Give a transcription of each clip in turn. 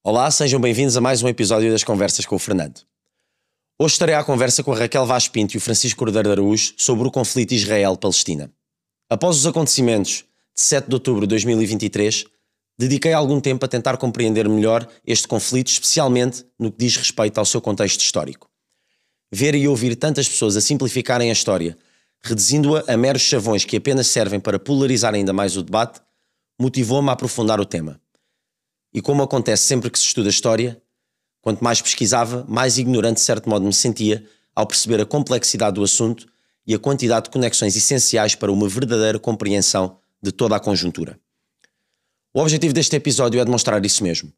Olá, sejam bem-vindos a mais um episódio das Conversas com o Fernando. Hoje estarei à conversa com a Raquel Vaz Pinto e o Francisco Cordeiro de Araújo sobre o conflito Israel-Palestina. Após os acontecimentos de 7 de outubro de 2023, dediquei algum tempo a tentar compreender melhor este conflito, especialmente no que diz respeito ao seu contexto histórico. Ver e ouvir tantas pessoas a simplificarem a história, reduzindo-a a meros chavões que apenas servem para polarizar ainda mais o debate, motivou-me a aprofundar o tema. E como acontece sempre que se estuda história, quanto mais pesquisava, mais ignorante de certo modo me sentia ao perceber a complexidade do assunto e a quantidade de conexões essenciais para uma verdadeira compreensão de toda a conjuntura. O objetivo deste episódio é demonstrar isso mesmo.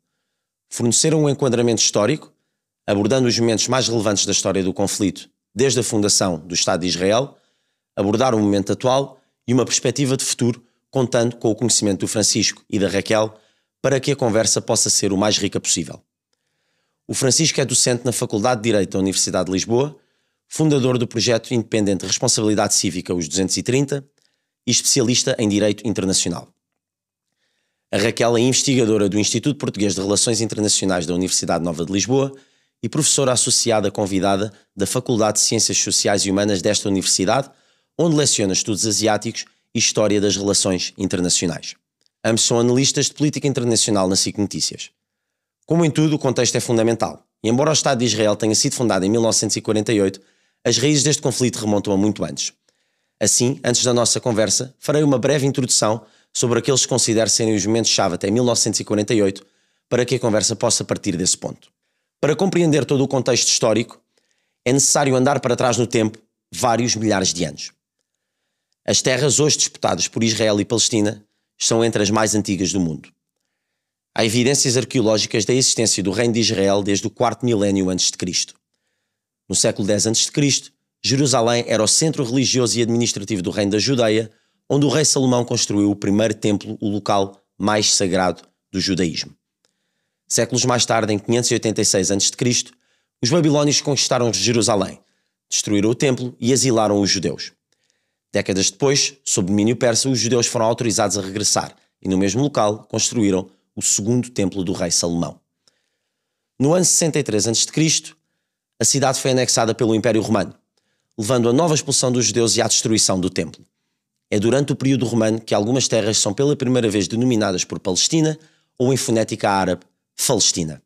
Fornecer um enquadramento histórico, abordando os momentos mais relevantes da história do conflito, desde a fundação do Estado de Israel, abordar o momento atual e uma perspectiva de futuro, contando com o conhecimento do Francisco e da Raquel, para que a conversa possa ser o mais rica possível. O Francisco é docente na Faculdade de Direito da Universidade de Lisboa, fundador do projeto independente de responsabilidade cívica Os 230 e especialista em Direito Internacional. A Raquel é investigadora do Instituto Português de Relações Internacionais da Universidade Nova de Lisboa e professora associada convidada da Faculdade de Ciências Sociais e Humanas desta universidade, onde leciona estudos asiáticos e história das relações internacionais. Ambos são analistas de política internacional na SIC Notícias. Como em tudo, o contexto é fundamental. E embora o Estado de Israel tenha sido fundado em 1948, as raízes deste conflito remontam a muito antes. Assim, antes da nossa conversa, farei uma breve introdução sobre aqueles que considero serem os momentos-chave até 1948, para que a conversa possa partir desse ponto. Para compreender todo o contexto histórico, é necessário andar para trás no tempo vários milhares de anos. As terras hoje disputadas por Israel e Palestina são entre as mais antigas do mundo. Há evidências arqueológicas da existência do Reino de Israel desde o 4º milénio a.C. No século X a.C., Jerusalém era o centro religioso e administrativo do Reino da Judeia, onde o rei Salomão construiu o primeiro templo, o local mais sagrado do judaísmo. Séculos mais tarde, em 586 a.C., os babilónios conquistaram Jerusalém, destruíram o templo e exilaram os judeus. Décadas depois, sob domínio persa, os judeus foram autorizados a regressar e, no mesmo local, construíram o segundo templo do rei Salomão. No ano 63 a.C., a cidade foi anexada pelo Império Romano, levando a nova expulsão dos judeus e à destruição do templo. É durante o período romano que algumas terras são pela primeira vez denominadas por Palestina ou, em fonética árabe, Falestina.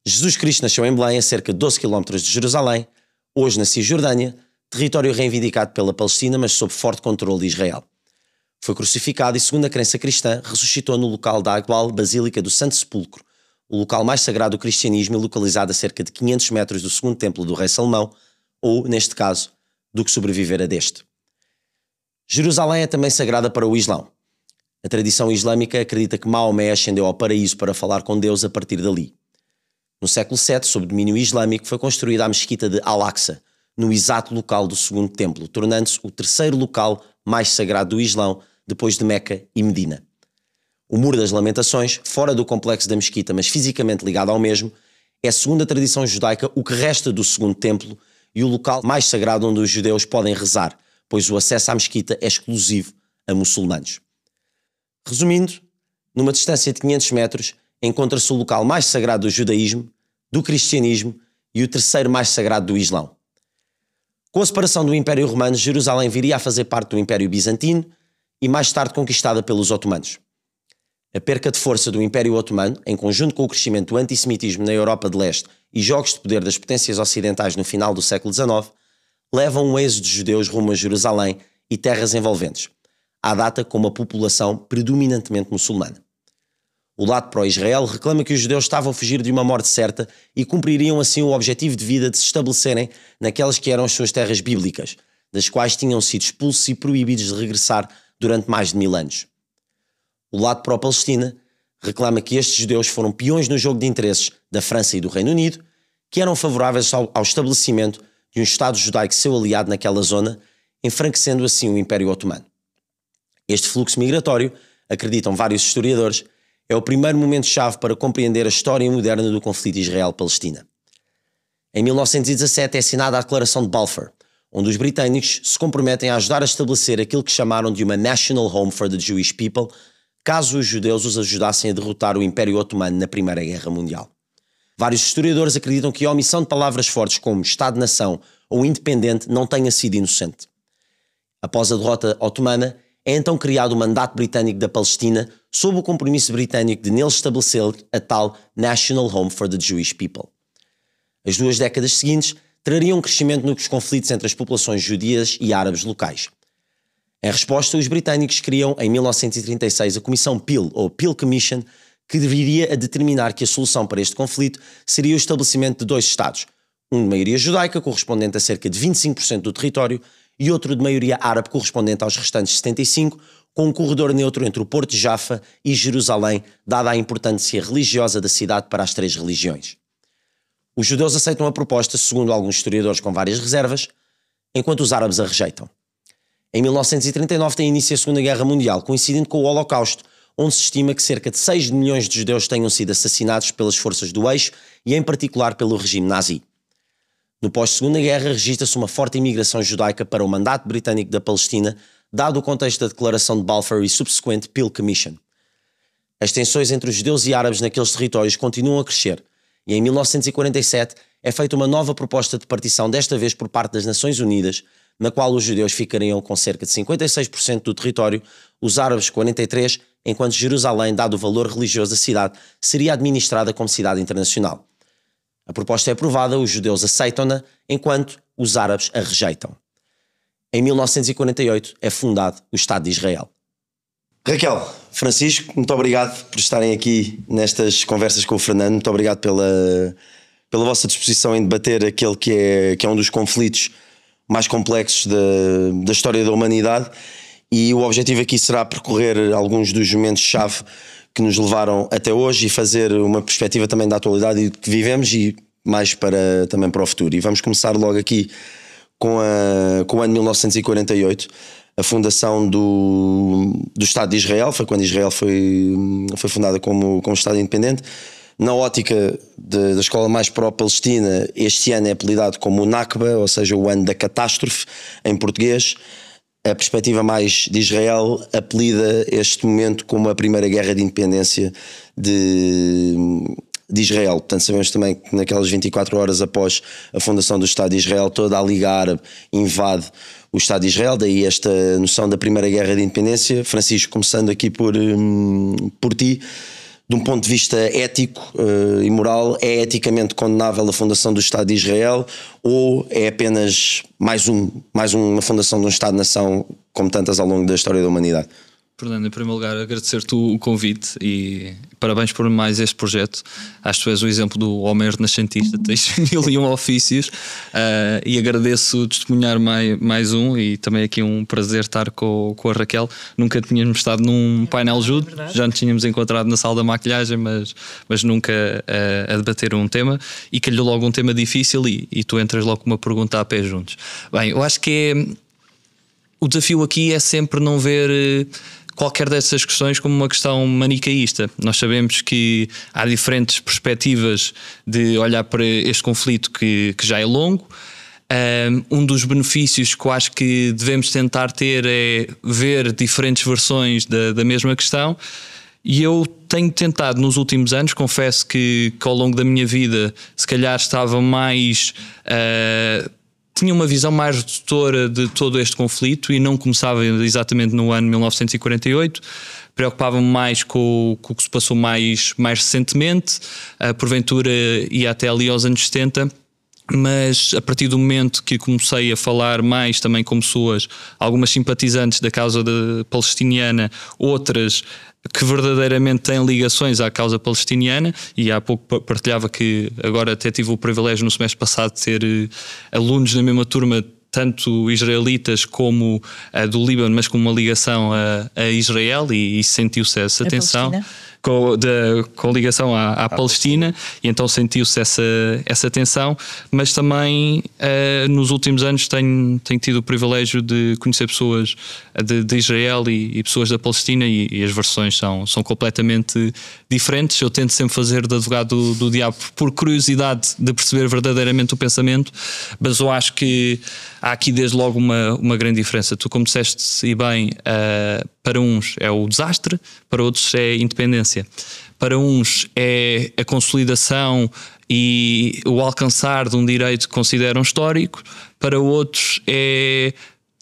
Jesus Cristo nasceu em Belém, a cerca de 12 km de Jerusalém, hoje na Cisjordânia, território reivindicado pela Palestina, mas sob forte controle de Israel. Foi crucificado e, segundo a crença cristã, ressuscitou no local da atual Basílica do Santo Sepulcro, o local mais sagrado do cristianismo e localizado a cerca de 500 metros do segundo templo do rei Salomão, ou, neste caso, do que sobrevivera deste. Jerusalém é também sagrada para o Islão. A tradição islâmica acredita que Maomé ascendeu ao paraíso para falar com Deus a partir dali. No século VII, sob domínio islâmico, foi construída a mesquita de Al-Aqsa, no exato local do segundo templo, tornando-se o terceiro local mais sagrado do Islão, depois de Meca e Medina. O Muro das Lamentações, fora do complexo da mesquita, mas fisicamente ligado ao mesmo, é, segundo a tradição judaica, o que resta do segundo templo e o local mais sagrado onde os judeus podem rezar, pois o acesso à mesquita é exclusivo a muçulmanos. Resumindo, numa distância de 500 metros, encontra-se o local mais sagrado do judaísmo, do cristianismo e o terceiro mais sagrado do Islão. Com a separação do Império Romano, Jerusalém viria a fazer parte do Império Bizantino e mais tarde conquistada pelos otomanos. A perca de força do Império Otomano, em conjunto com o crescimento do antissemitismo na Europa de Leste e jogos de poder das potências ocidentais no final do século XIX, levam um êxodo de judeus rumo a Jerusalém e terras envolventes, à data com uma população predominantemente muçulmana. O lado pró-Israel reclama que os judeus estavam a fugir de uma morte certa e cumpririam assim o objetivo de vida de se estabelecerem naquelas que eram as suas terras bíblicas, das quais tinham sido expulsos e proibidos de regressar durante mais de 1000 anos. O lado pró-Palestina reclama que estes judeus foram peões no jogo de interesses da França e do Reino Unido, que eram favoráveis ao estabelecimento de um Estado judaico seu aliado naquela zona, enfraquecendo assim o Império Otomano. Este fluxo migratório, acreditam vários historiadores, é o primeiro momento-chave para compreender a história moderna do conflito Israel-Palestina. Em 1917 é assinada a Declaração de Balfour, onde os britânicos se comprometem a ajudar a estabelecer aquilo que chamaram de uma National Home for the Jewish People, caso os judeus os ajudassem a derrotar o Império Otomano na Primeira Guerra Mundial. Vários historiadores acreditam que a omissão de palavras fortes como Estado-nação ou independente não tenha sido inocente. Após a derrota otomana, é então criado o Mandato Britânico da Palestina, sob o compromisso britânico de nele estabelecer a tal National Home for the Jewish People. As 2 décadas seguintes trariam um crescimento nos conflitos entre as populações judias e árabes locais. Em resposta, os britânicos criam, em 1936, a Comissão Peel, ou Peel Commission, que viria a determinar que a solução para este conflito seria o estabelecimento de 2 Estados, um de maioria judaica, correspondente a cerca de 25% do território, e outro de maioria árabe, correspondente aos restantes 75%, com um corredor neutro entre o Porto de Jaffa e Jerusalém, dada a importância religiosa da cidade para as 3 religiões. Os judeus aceitam a proposta, segundo alguns historiadores com várias reservas, enquanto os árabes a rejeitam. Em 1939 tem início a Segunda Guerra Mundial, coincidindo com o Holocausto, onde se estima que cerca de 6 milhões de judeus tenham sido assassinados pelas forças do eixo e em particular pelo regime nazi. No pós-Segunda Guerra registra-se uma forte imigração judaica para o Mandato Britânico da Palestina, dado o contexto da Declaração de Balfour e subsequente Peel Commission. As tensões entre os judeus e árabes naqueles territórios continuam a crescer, e em 1947 é feita uma nova proposta de partição, desta vez por parte das Nações Unidas, na qual os judeus ficariam com cerca de 56% do território, os árabes 43%, enquanto Jerusalém, dado o valor religioso da cidade, seria administrada como cidade internacional. A proposta é aprovada, os judeus aceitam-na, enquanto os árabes a rejeitam. Em 1948 é fundado o Estado de Israel. Raquel, Francisco, muito obrigado por estarem aqui nestas conversas com o Fernando, muito obrigado pela vossa disposição em debater aquele que é um dos conflitos mais complexos da história da humanidade, e o objetivo aqui será percorrer alguns dos momentos-chave que nos levaram até hoje e fazer uma perspectiva também da atualidade e do que vivemos e mais também para o futuro. E vamos começar logo aqui com o ano 1948, a fundação do Estado de Israel. Foi quando Israel foi fundada como Estado independente. Na ótica da escola mais pró-Palestina, este ano é apelidado como o Nakba, ou seja, o ano da catástrofe, em português. A perspectiva mais de Israel apelida este momento como a primeira guerra de independência de Israel. Portanto, sabemos também que naquelas 24 horas após a fundação do Estado de Israel, toda a Liga Árabe invade o Estado de Israel, daí esta noção da primeira guerra de independência. Francisco, começando aqui por ti, de um ponto de vista ético e moral, é eticamente condenável a fundação do Estado de Israel ou é apenas mais uma fundação de um Estado-nação como tantas ao longo da história da humanidade? Fernando, em primeiro lugar, agradecer-te o convite e parabéns por mais este projeto. Acho que tu és o exemplo do homem renascentista, tens 1001 ofícios, e agradeço testemunhar mais um, e também aqui um prazer estar com a Raquel. Nunca tínhamos estado num painel junto, já nos tínhamos encontrado na sala da maquilhagem, mas nunca a debater um tema, e calhou logo um tema difícil e tu entras logo com uma pergunta a pé juntos. Bem, eu acho que o desafio aqui é sempre não ver qualquer dessas questões como uma questão manicaísta. Nós sabemos que há diferentes perspectivas de olhar para este conflito que já é longo. Um dos benefícios que eu acho que devemos tentar ter é ver diferentes versões da mesma questão, e eu tenho tentado nos últimos anos, confesso que ao longo da minha vida se calhar estava mais... tinha uma visão mais redutora de todo este conflito e não começava exatamente no ano 1948, preocupava-me mais com o que se passou mais recentemente, porventura ia até ali aos anos 70, mas a partir do momento que comecei a falar mais também com pessoas, algumas simpatizantes da causa palestiniana, outras que verdadeiramente têm ligações à causa palestiniana, e há pouco partilhava que agora até tive o privilégio no semestre passado de ter alunos na mesma turma, tanto israelitas como do Líbano, mas com uma ligação a Israel, e sentiu-se essa tensão com ligação à Palestina, e então sentiu-se essa tensão. Mas também nos últimos anos tenho tido o privilégio de conhecer pessoas de Israel e pessoas da Palestina, e as versões são completamente diferentes. Eu tento sempre fazer de advogado do diabo por curiosidade de perceber verdadeiramente o pensamento, mas eu acho que há aqui desde logo uma grande diferença. Tu, como disseste e bem, para uns é o desastre, para outros é a independência. Para uns é a consolidação e o alcançar de um direito que consideram histórico, para outros é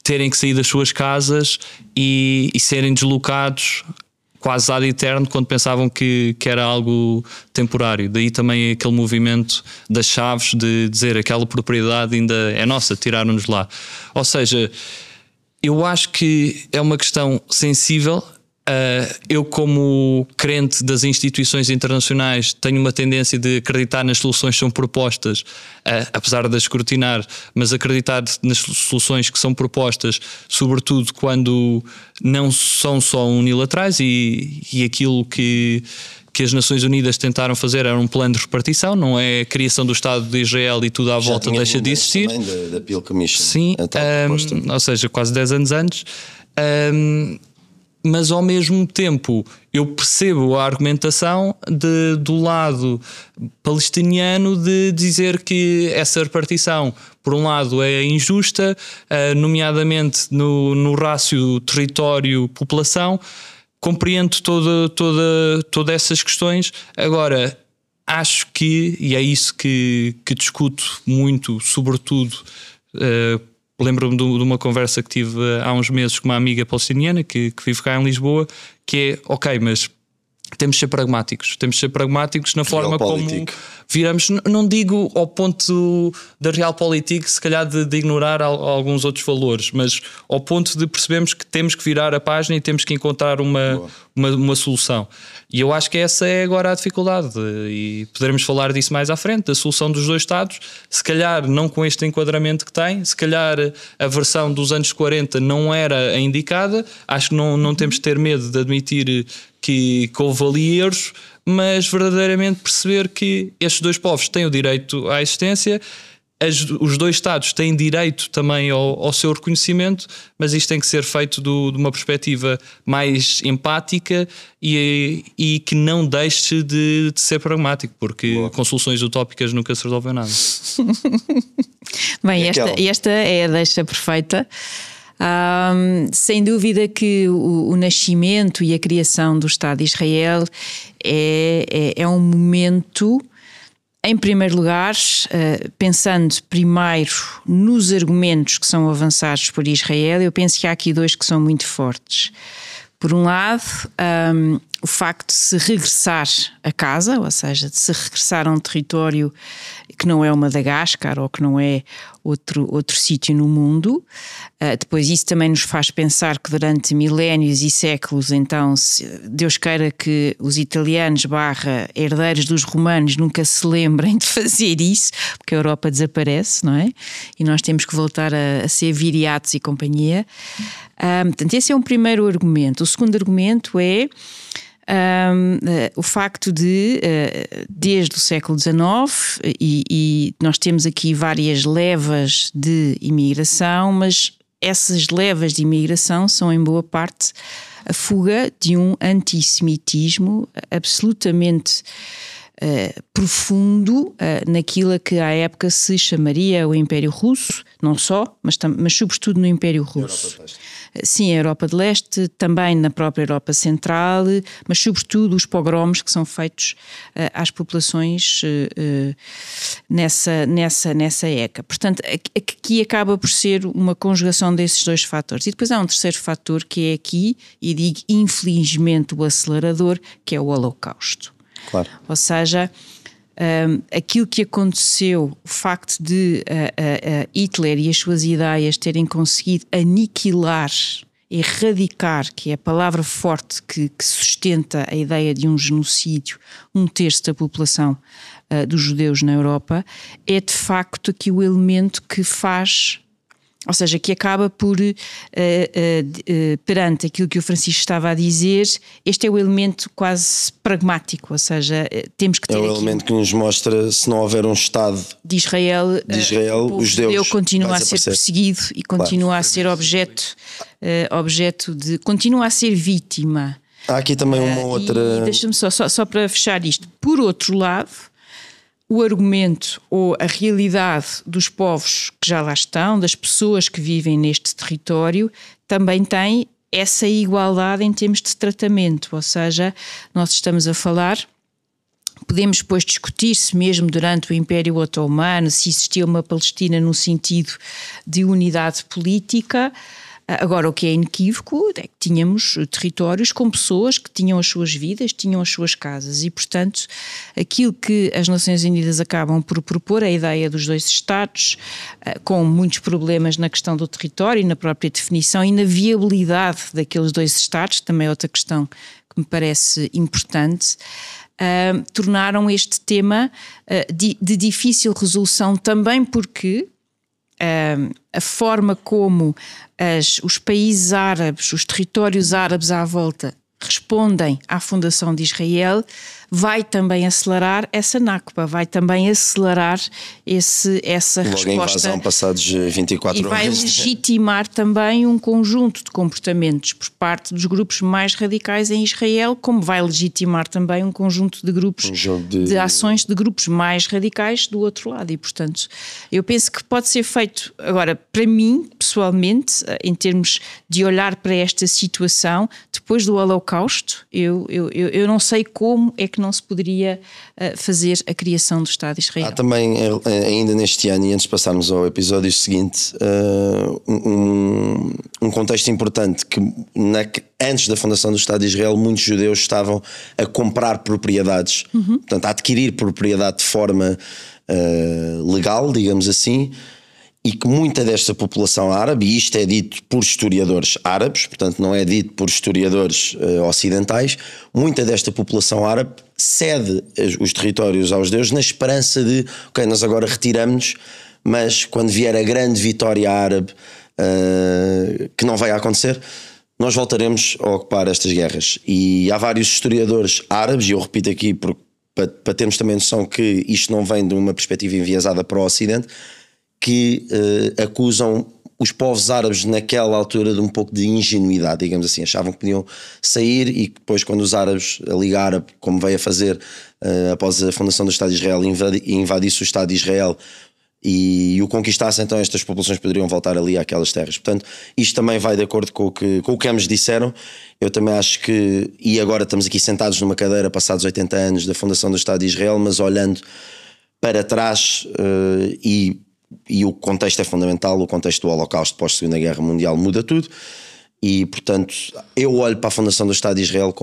terem que sair das suas casas e serem deslocados quase ad eterno quando pensavam que era algo temporário. Daí também aquele movimento das chaves de dizer aquela propriedade ainda é nossa, tiraram-nos lá. Ou seja, eu acho que é uma questão sensível. Eu, como crente das instituições internacionais, tenho uma tendência de acreditar nas soluções que são propostas, apesar de as escrutinar, mas acreditar nas soluções que são propostas, sobretudo quando não são só unilaterais, e aquilo que as Nações Unidas tentaram fazer era um plano de repartição, não é a criação do Estado de Israel e tudo à volta deixa de existir. Da Peel Commission. Sim, ou seja, quase 10 anos antes. Mas ao mesmo tempo eu percebo a argumentação do lado palestiniano de dizer que essa repartição, por um lado, é injusta, nomeadamente no rácio território-população. Compreendo todas essas questões. Agora, acho que, e é isso que discuto muito, sobretudo, lembro-me de uma conversa que tive há uns meses com uma amiga palestiniana que vive cá em Lisboa, que é, ok, mas temos de ser pragmáticos na forma como viramos, não digo ao ponto da realpolitik, se calhar de ignorar alguns outros valores, mas ao ponto de percebermos que temos que virar a página e temos que encontrar uma solução. E eu acho que essa é agora a dificuldade, e poderemos falar disso mais à frente, da solução dos dois Estados, se calhar não com este enquadramento que tem, se calhar a versão dos anos 40 não era a indicada. Acho que não temos de ter medo de admitir que houve ali erros, mas verdadeiramente perceber que estes dois povos têm o direito à existência, os dois Estados têm direito também ao seu reconhecimento, mas isto tem que ser feito de uma perspectiva mais empática e que não deixe de ser pragmático, porque com soluções utópicas nunca se resolve nada. Bem, esta é a deixa perfeita. Sem dúvida que o nascimento e a criação do Estado de Israel é um momento, em primeiro lugar, pensando primeiro nos argumentos que são avançados por Israel, eu penso que há aqui dois que são muito fortes. Por um lado, o facto de se regressar a casa, ou seja, de se regressar a um território que não é o Madagascar ou que não é outro sítio no mundo. Depois isso também nos faz pensar que durante milénios e séculos, então, Deus queira que os italianos / herdeiros dos romanos nunca se lembrem de fazer isso, porque a Europa desaparece, não é? E nós temos que voltar a ser viriatos e companhia. Portanto, esse é um primeiro argumento. O segundo argumento é o facto de, desde o século XIX, e nós temos aqui várias levas de imigração, mas essas levas de imigração são em boa parte a fuga de um antissemitismo absolutamente profundo naquilo que à época se chamaria o Império Russo, não só, mas sobretudo no Império Russo. Sim, a Europa de Leste, também na própria Europa Central, mas sobretudo os pogroms que são feitos às populações nessa época. Portanto, aqui acaba por ser uma conjugação desses dois fatores. E depois há um terceiro fator que é aqui, e digo infelizmente o acelerador, que é o Holocausto. Claro. Ou seja, aquilo que aconteceu, o facto de Hitler e as suas ideias terem conseguido aniquilar, erradicar, que é a palavra forte que sustenta a ideia de um genocídio, 1/3 da população dos judeus na Europa, é de facto aqui o elemento que faz... Ou seja, que acaba por, perante aquilo que o Francisco estava a dizer, este é o elemento quase pragmático, ou seja, temos que ter o elemento que nos mostra, se não houver um Estado de Israel os judeus continua a ser perseguido e continua a ser objeto de... continua a ser vítima. Há aqui também uma outra... Deixa-me só para fechar isto. Por outro lado, o argumento ou a realidade dos povos que já lá estão, das pessoas que vivem neste território, também tem essa igualdade em termos de tratamento, ou seja, nós estamos a falar, podemos depois discutir se mesmo durante o Império Otomano se existia uma Palestina no sentido de unidade política. Agora, o que é inequívoco é que tínhamos territórios com pessoas que tinham as suas vidas, tinham as suas casas e, portanto, aquilo que as Nações Unidas acabam por propor, a ideia dos 2 Estados, com muitos problemas na questão do território e na própria definição e na viabilidade daqueles 2 Estados, também é outra questão que me parece importante, tornaram este tema de difícil resolução também porque a forma como os países árabes, os territórios árabes à volta respondem à fundação de Israel, vai também acelerar essa Nakba, vai também acelerar essa logo resposta. A invasão passados 24 horas. E vai legitimar também um conjunto de comportamentos por parte dos grupos mais radicais em Israel, como vai legitimar também um conjunto de grupos, de ações de grupos mais radicais do outro lado. E, portanto, eu penso que pode ser feito, agora, para mim, pessoalmente, em termos de olhar para esta situação, depois do Holocausto, eu não sei como é que não se poderia fazer a criação do Estado de Israel. Há também, ainda neste ano, e antes de passarmos ao episódio seguinte, um contexto importante que antes da fundação do Estado de Israel muitos judeus estavam a comprar propriedades, portanto a adquirir propriedade de forma legal, digamos assim, e que muita desta população árabe, e isto é dito por historiadores árabes, portanto não é dito por historiadores ocidentais, muita desta população árabe cede os territórios aos judeus na esperança de, ok, nós agora retiramos-nos, mas quando vier a grande vitória árabe, que não vai acontecer, nós voltaremos a ocupar estas guerras. E há vários historiadores árabes, e eu repito aqui para termos também noção que isto não vem de uma perspectiva enviesada para o Ocidente, que acusam os povos árabes naquela altura de um pouco de ingenuidade, digamos assim, achavam que podiam sair e que depois quando os árabes, a Liga Árabe, como veio a fazer após a fundação do Estado de Israel, invadisse o Estado de Israel e o conquistasse, então estas populações poderiam voltar ali àquelas terras. Portanto, isto também vai de acordo com o que ambos disseram. Eu também acho que, e agora estamos aqui sentados numa cadeira passados 80 anos da fundação do Estado de Israel, mas olhando para trás e o contexto é fundamental, o contexto do Holocausto pós-Segunda Guerra Mundial muda tudo e, portanto, eu olho para a fundação do Estado de Israel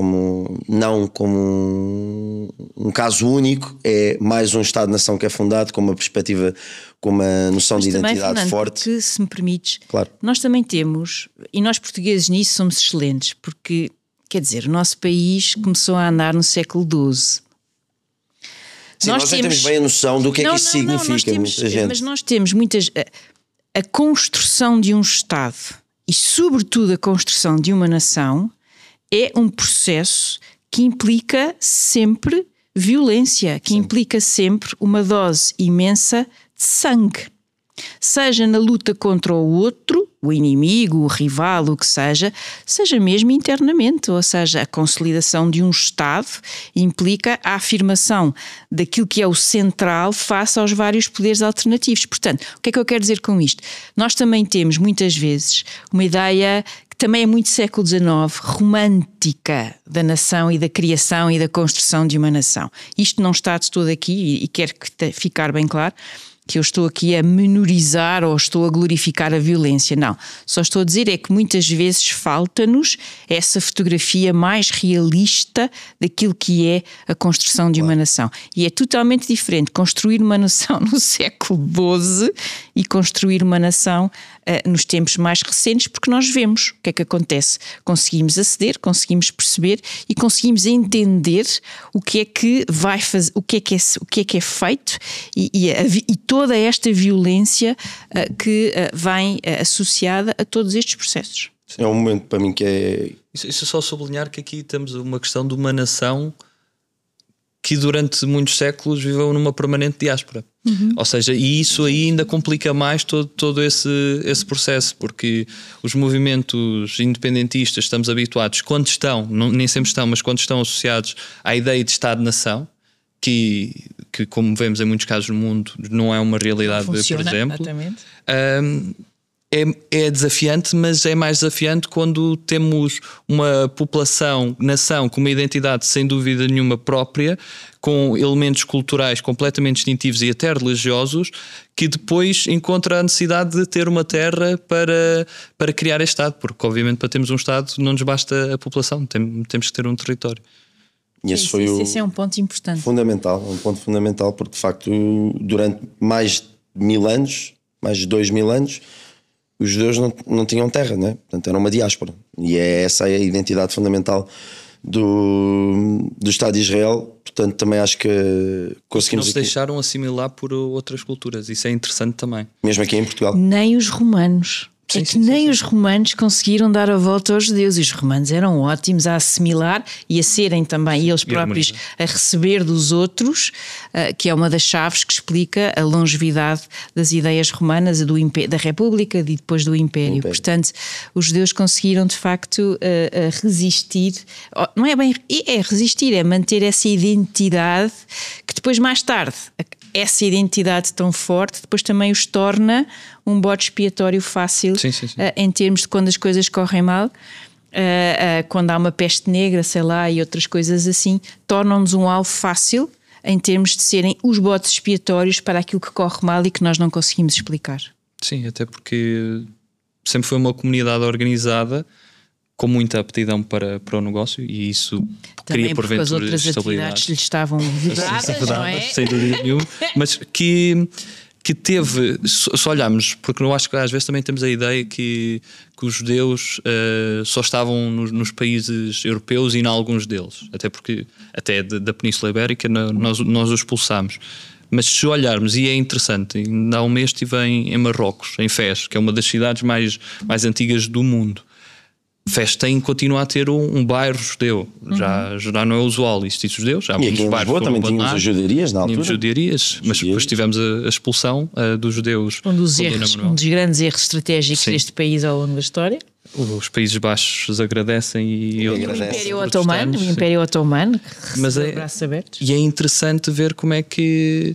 não como um caso único, é mais um Estado-nação que é fundado com uma perspectiva, com uma noção mas de também, identidade Fernando, forte. Porque, se me permites, claro, nós também temos, e nós portugueses nisso somos excelentes, porque, quer dizer, o nosso país começou a andar no século XII. Sim, nós já temos bem a noção do que é que isso significa. Mas nós temos muitas... A construção de um Estado e, sobretudo, a construção de uma nação é um processo que implica sempre violência, que implica sempre uma dose imensa de sangue. Seja na luta contra o outro, o inimigo, o rival, o que seja mesmo internamente, ou seja, a consolidação de um Estado implica a afirmação daquilo que é o central face aos vários poderes alternativos. Portanto, o que é que eu quero dizer com isto? Nós também temos muitas vezes uma ideia que também é muito século XIX, romântica da nação e da criação e da construção de uma nação. Isto não está de todo aqui e quero ficar bem claro que eu estou aqui a menorizar ou estou a glorificar a violência. Não, só estou a dizer é que muitas vezes falta-nos essa fotografia mais realista daquilo que é a construção de uma nação. E é totalmente diferente construir uma nação no século XII e construir uma nação nos tempos mais recentes, porque nós vemos o que é que acontece. Conseguimos aceder, conseguimos perceber e conseguimos entender o que é que vai fazer, o que é que é feito e toda esta violência que vem associada a todos estes processos. É um momento para mim que é... Isso é só sublinhar que aqui temos uma questão de uma nação que durante muitos séculos viveu numa permanente diáspora. Ou seja, e isso aí ainda complica mais todo esse processo, porque os movimentos independentistas estamos habituados, quando estão, nem sempre estão, mas quando estão associados à ideia de Estado-nação, que, como vemos em muitos casos no mundo, não é uma realidade, Funciona, por exemplo. exatamente. É desafiante, mas é mais desafiante quando temos uma população, nação, com uma identidade sem dúvida nenhuma própria, com elementos culturais completamente distintivos e até religiosos, que depois encontra a necessidade de ter uma terra para criar este Estado, porque obviamente para termos um Estado não nos basta a população, temos que ter um território. E Esse é um ponto importante. Um ponto fundamental, porque de facto durante mais de 1000 anos, mais de 2000 anos, os judeus não tinham terra, né? Portanto era uma diáspora, e é essa a identidade fundamental do Estado de Israel. Portanto também acho que conseguimos não se deixaram assimilar por outras culturas, isso é interessante também. Mesmo aqui em Portugal. Nem os romanos. Sim. Os romanos conseguiram dar a volta aos judeus, e os romanos eram ótimos a assimilar e a serem também eles próprios a receber dos outros, que é uma das chaves que explica a longevidade das ideias romanas, da República e depois do Império. Portanto, os judeus conseguiram de facto resistir, não é bem resistir, é manter essa identidade que depois mais tarde, essa identidade tão forte, depois também os torna um bode expiatório fácil. Sim. Em termos de quando as coisas correm mal, quando há uma peste negra, sei lá, e outras coisas assim, tornam-nos um alvo fácil em termos de serem os bodes expiatórios para aquilo que corre mal e que nós não conseguimos explicar. Sim, até porque sempre foi uma comunidade organizada com muita aptidão para o negócio, e isso também cria porque as outras atividades lhe estavam vedadas, não é? Sem dúvida nenhuma, mas que teve, se olharmos, porque eu acho que às vezes também temos a ideia que os judeus só estavam nos países europeus e em alguns deles, até porque até da Península Ibérica nós os expulsámos. Mas se olharmos, e é interessante, ainda há um mês estive em Marrocos, em Fez, que é uma das cidades mais antigas do mundo. Fez continua a ter um bairro judeu, já não é usual isso de judeus. Já há e aqui em Lisboa também tínhamos as judearias na altura. Tínhamos judearias, mas depois tivemos a expulsão dos judeus. Um dos grandes erros estratégicos deste país ao longo da história. Os Países Baixos agradecem e o Império Otomano que recebeu braços abertos. E é interessante ver como é que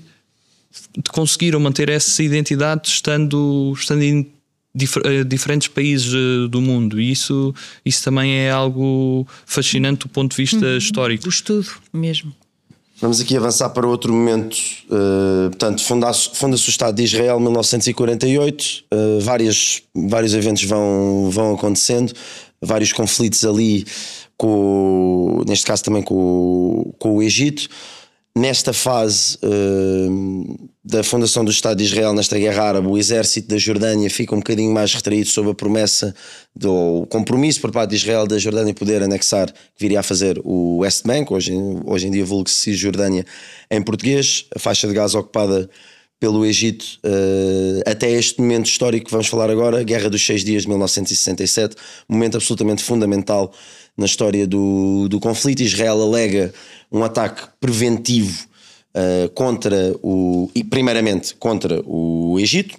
conseguiram manter essa identidade estando em diferentes países do mundo, e isso também é algo fascinante do ponto de vista histórico. Do estudo mesmo. Vamos aqui avançar para outro momento. Portanto, funda-se o Estado de Israel em 1948. Vários eventos vão acontecendo, vários conflitos ali, neste caso também com o Egito. Nesta fase da fundação do Estado de Israel, nesta guerra árabe, o exército da Jordânia fica um bocadinho mais retraído sob a promessa do compromisso por parte de Israel da Jordânia poder anexar, que viria a fazer o West Bank, hoje em dia vulgo-se Cisjordânia em português, a faixa de Gaza ocupada pelo Egito até este momento histórico que vamos falar agora, Guerra dos 6 Dias de 1967, momento absolutamente fundamental na história do conflito. Israel alega um ataque preventivo primeiramente contra o Egito,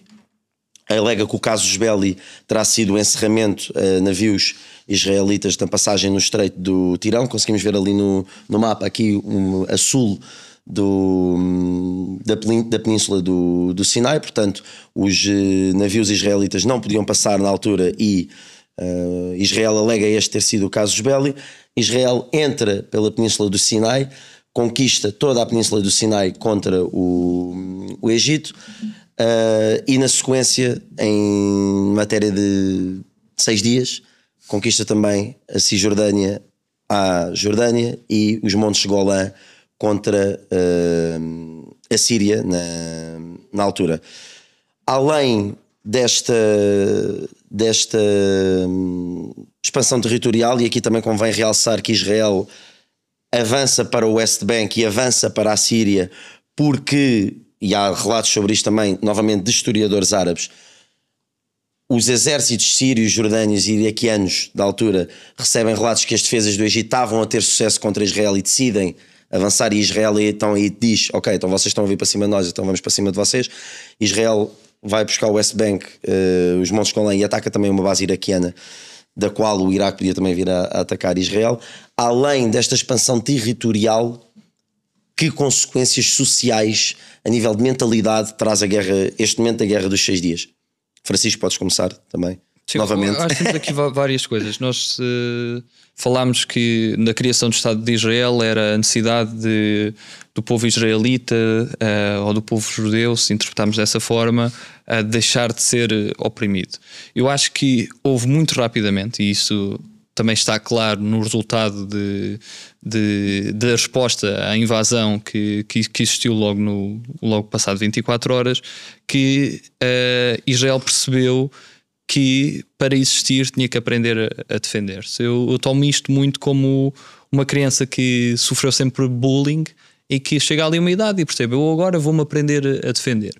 alega que o casus belli terá sido o encerramento a navios israelitas na passagem no Estreito do Tirão. Conseguimos ver ali no mapa aqui a sul da península do Sinai. Portanto, os navios israelitas não podiam passar na altura e Israel alega este ter sido o casus belli. Israel entra pela península do Sinai, conquista toda a península do Sinai contra o Egito, e na sequência, em matéria de 6 dias, conquista também a Cisjordânia, a Jordânia e os Montes Golã contra a Síria na altura. Além desta expansão territorial, e aqui também convém realçar que Israel avança para o West Bank e avança para a Síria porque, e há relatos sobre isto também, novamente de historiadores árabes, os exércitos sírios, jordânios e iraquianos da altura recebem relatos que as defesas do Egito estavam a ter sucesso contra Israel e decidem avançar, e Israel então aí diz, ok, então vocês estão a vir para cima de nós, então vamos para cima de vocês. Israel vai buscar o West Bank, os Montes Golã, e ataca também uma base iraquiana, da qual o Iraque podia também vir a atacar Israel. Além desta expansão territorial, que consequências sociais a nível de mentalidade traz este momento da Guerra dos 6 Dias? Francisco, podes começar também. Sim, novamente. Acho que temos aqui várias coisas. Nós falámos que na criação do Estado de Israel era a necessidade do povo israelita ou do povo judeu, se interpretarmos dessa forma, a deixar de ser oprimido. Eu acho que houve muito rapidamente, e isso também está claro no resultado da resposta à invasão que existiu logo passado 24 horas, que Israel percebeu que para existir tinha que aprender a defender-se. Eu tomo isto muito como uma criança que sofreu sempre bullying e que chega ali a uma idade e percebe: eu agora vou-me aprender a defender.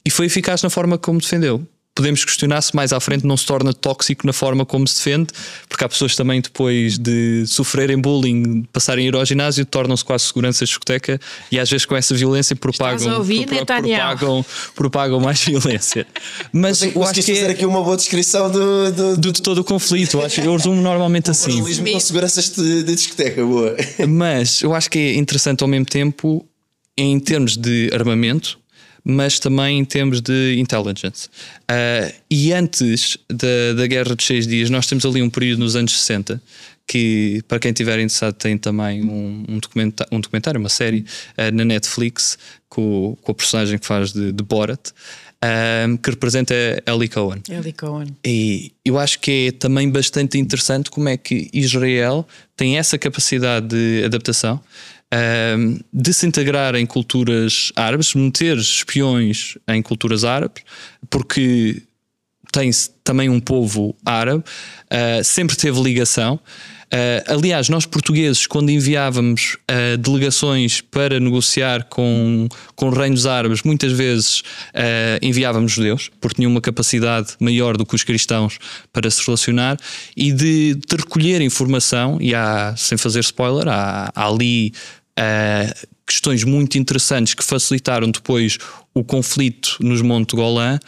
E foi eficaz na forma como defendeu. Podemos questionar se mais à frente não se torna tóxico na forma como se defende, porque há pessoas também, depois de sofrerem bullying, passarem a ir ao ginásio, tornam-se quase seguranças de discoteca e às vezes com essa violência propagam mais violência. Mas eu acho que fazer aqui uma boa descrição de todo o conflito. Eu resumo normalmente assim. Com seguranças de discoteca, boa. Mas eu acho que é interessante ao mesmo tempo em termos de armamento, mas também em termos de intelligence. E antes da Guerra dos 6 Dias, nós temos ali um período nos anos 60, que, para quem estiver interessado, tem também um documentário, uma série na Netflix, com a personagem que faz de Borat, que representa Eli Cohen. E eu acho que é também bastante interessante como é que Israel tem essa capacidade de adaptação, de se integrar em culturas árabes, meter espiões em culturas árabes, porque tem também um povo árabe, sempre teve ligação. Aliás, nós portugueses, quando enviávamos delegações para negociar com reinos árabes, muitas vezes enviávamos judeus, porque tinham uma capacidade maior do que os cristãos para se relacionar, e de recolher informação. E sem fazer spoiler, há ali questões muito interessantes que facilitaram depois o conflito nos Montes Golã,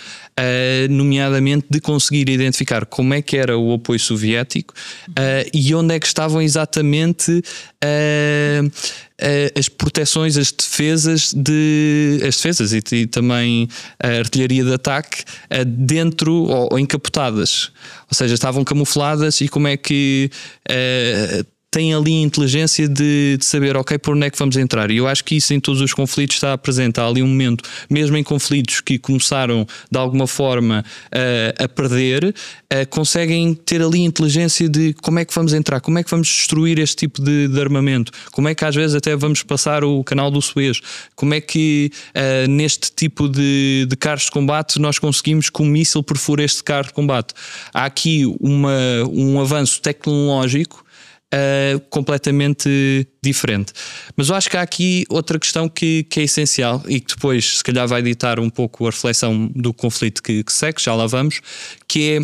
nomeadamente de conseguir identificar como é que era o apoio soviético e onde é que estavam exatamente as proteções, as defesas e também a artilharia de ataque dentro ou encapotadas, ou seja, estavam camufladas, e como é que tem ali a inteligência de saber, ok, por onde é que vamos entrar. E eu acho que isso em todos os conflitos está presente. Há ali um momento, mesmo em conflitos que começaram de alguma forma a perder, conseguem ter ali a inteligência de como é que vamos entrar, como é que vamos destruir este tipo de armamento, como é que às vezes até vamos passar o canal do Suez, como é que neste tipo de carros de combate nós conseguimos que um míssil perfure este carro de combate. Há aqui um avanço tecnológico completamente diferente. Mas eu acho que há aqui outra questão que é essencial e que depois se calhar vai ditar um pouco a reflexão do conflito que segue, já lá vamos, que é: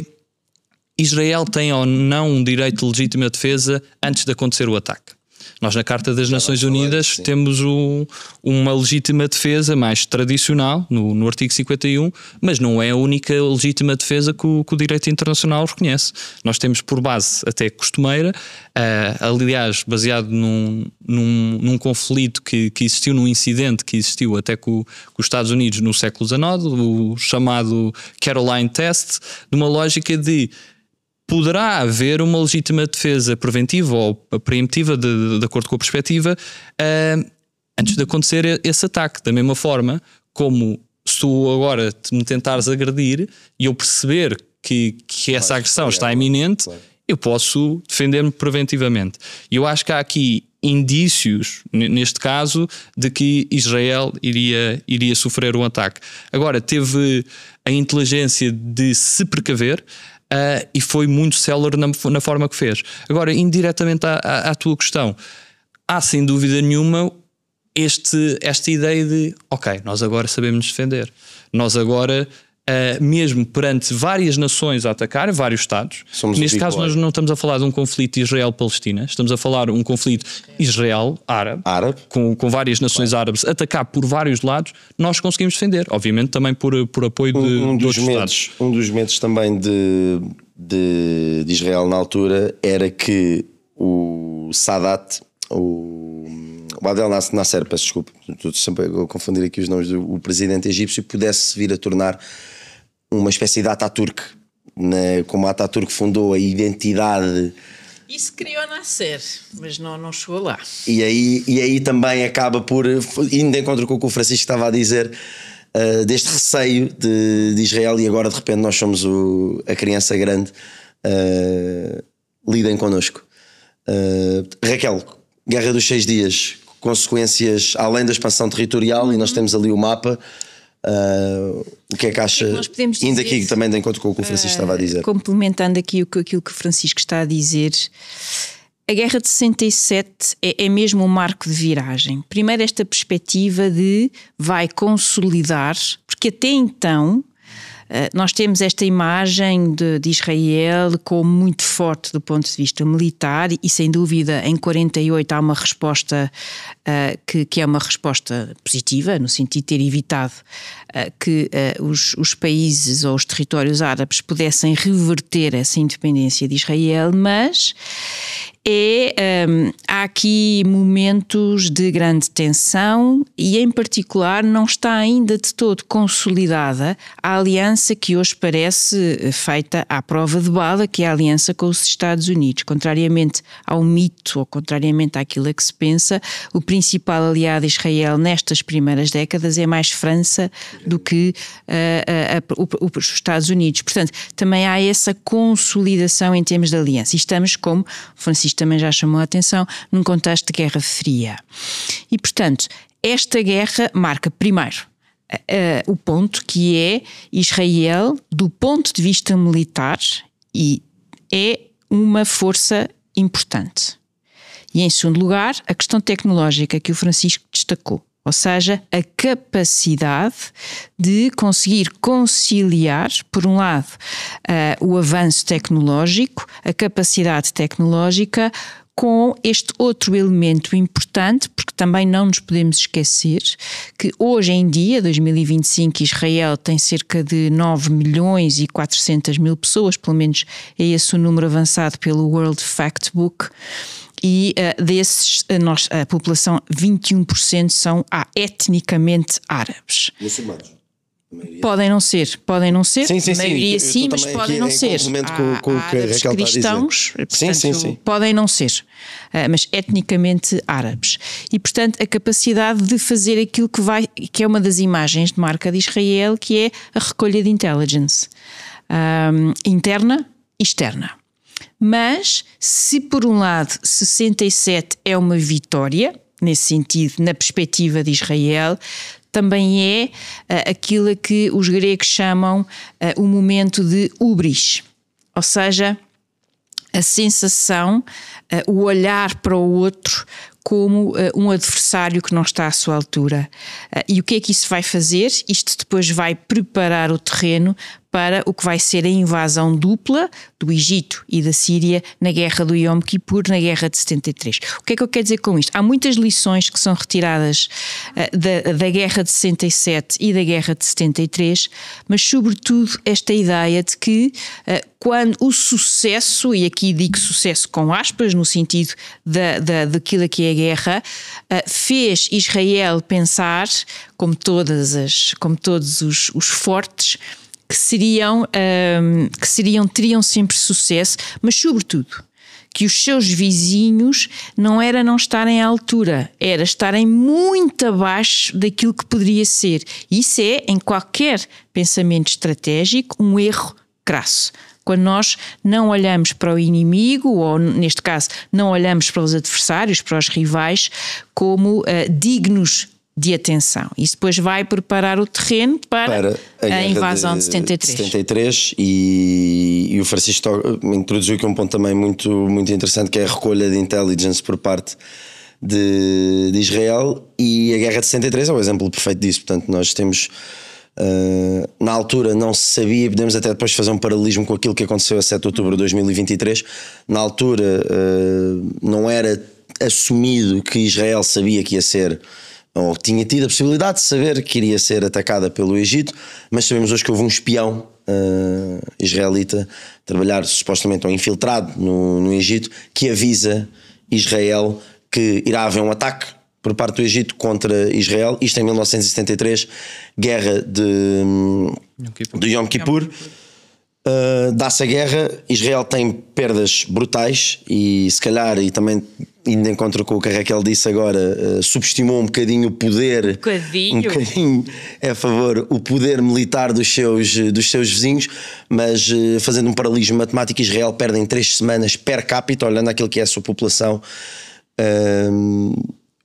Israel tem ou não um direito de legítima defesa antes de acontecer o ataque? Nós na Carta das Nações Unidas temos uma legítima defesa mais tradicional no artigo 51, mas não é a única legítima defesa que o direito internacional reconhece. Nós temos por base até costumeira, aliás baseado num conflito que existiu, num incidente que existiu até com os Estados Unidos no século XIX, o chamado Caroline Test, numa lógica de: poderá haver uma legítima defesa preventiva ou preemptiva, de acordo com a perspectiva, antes de acontecer esse ataque. Da mesma forma como, se tu agora me tentares agredir e eu perceber que essa agressão está iminente, eu posso defender-me preventivamente. E eu acho que há aqui indícios, neste caso, de que Israel iria sofrer um ataque. Agora, teve a inteligência de se precaver, e foi muito célere na forma que fez. Agora, indiretamente à tua questão, há sem dúvida nenhuma esta ideia de: ok, nós agora sabemos nos defender. Nós agora, mesmo perante várias nações a atacar, vários Estados, neste caso nós não estamos a falar de um conflito Israel-Palestina, estamos a falar de um conflito Israel-Árabe. Com várias nações árabes a atacar por vários lados, nós conseguimos defender, obviamente também por apoio de outros Estados. Um dos medos também de Israel na altura era que o Sadat, o o Adel Nasser, peço desculpa, estou sempre a confundir aqui os nomes do presidente egípcio, pudesse vir a tornar uma espécie de Atatürk, como a Atatürk fundou a identidade. Isso criou Nasser, mas não chegou lá. E aí também acaba por, indo de encontro com o que o Francisco estava a dizer, deste receio de Israel, e agora de repente nós somos a criança grande, lidem connosco. Raquel, Guerra dos 6 Dias, consequências além da expansão territorial, e nós temos ali o mapa. O que é que acha? Indo aqui também de encontro com o que o Francisco estava a dizer. Complementando aqui aquilo que o Francisco está a dizer, a Guerra de 67 é mesmo um marco de viragem. Primeiro, esta perspectiva de vai consolidar, porque até então nós temos esta imagem de Israel como muito forte do ponto de vista militar, e sem dúvida em 48 há uma resposta que é uma resposta positiva, no sentido de ter evitado que os países ou os territórios árabes pudessem reverter essa independência de Israel, mas há aqui momentos de grande tensão, e em particular não está ainda de todo consolidada a aliança que hoje parece feita à prova de bala, que é a aliança com os Estados Unidos. Contrariamente ao mito, ou contrariamente àquilo a que se pensa, o principal aliado de Israel nestas primeiras décadas é mais França do que os Estados Unidos. Portanto, também há essa consolidação em termos de aliança. E estamos, como o Francisco também já chamou a atenção, num contexto de Guerra Fria. E, portanto, esta guerra marca, primeiro, o ponto que é Israel, do ponto de vista militar, e é uma força importante. E, em segundo lugar, a questão tecnológica que o Francisco destacou. Ou seja, a capacidade de conseguir conciliar, por um lado, o avanço tecnológico, a capacidade tecnológica, com este outro elemento importante, porque também não nos podemos esquecer que hoje em dia, 2025, Israel tem cerca de 9.400.000 pessoas, pelo menos é esse o número avançado pelo World Factbook, e desses, a população, 21% são etnicamente árabes. Muçulmanos. Podem não ser, sim, a maioria sim, mas podem não ser. Com o que a Raquel cristãos, está a dizer. Portanto, sim. Podem não ser, mas etnicamente árabes. E, portanto, a capacidade de fazer aquilo que é uma das imagens de marca de Israel, que é a recolha de intelligence interna e externa. Mas, se por um lado 67 é uma vitória, nesse sentido, na perspectiva de Israel, também é aquilo a que os gregos chamam o momento de hubris, ou seja, a sensação, o olhar para o outro como um adversário que não está à sua altura. E o que é que isso vai fazer? Isto depois vai preparar o terreno para o que vai ser a invasão dupla do Egito e da Síria na Guerra do Yom Kippur, na Guerra de 73. O que é que eu quero dizer com isto? Há muitas lições que são retiradas da Guerra de 67 e da Guerra de 73, mas sobretudo esta ideia de que quando o sucesso, e aqui digo sucesso com aspas, no sentido daquilo que é a guerra, fez Israel pensar, como todos os fortes, teriam sempre sucesso, mas sobretudo que os seus vizinhos não era não estarem à altura, era estarem muito abaixo daquilo que poderia ser. Isso é, em qualquer pensamento estratégico, um erro crasso. Quando nós não olhamos para o inimigo, ou neste caso não olhamos para os adversários, para os rivais, como dignos de atenção. Isso depois vai preparar o terreno para a invasão de 73. E o Francisco introduziu aqui um ponto também muito, muito interessante, que é a recolha de intelligence por parte de Israel, e a Guerra de 73 é o exemplo perfeito disso. Portanto, nós temos... na altura não se sabia, podemos até depois fazer um paralelismo com aquilo que aconteceu a 7 de outubro de 2023. Na altura não era assumido que Israel sabia que ia ser, ou tinha tido a possibilidade de saber que iria ser atacada pelo Egito, mas sabemos hoje que houve um espião israelita trabalhar supostamente, ou infiltrado no Egito, que avisa Israel que irá haver um ataque por parte do Egito contra Israel, isto em 1973, guerra de Yom Kippur. Dá-se a guerra, Israel tem perdas brutais e se calhar, e também indo de encontro com o que a Raquel disse agora, subestimou um bocadinho o poder, um bocadinho a favor, o poder militar dos seus vizinhos, mas fazendo um paralelismo matemático, Israel perde em 3 semanas per capita, olhando aquilo que é a sua população,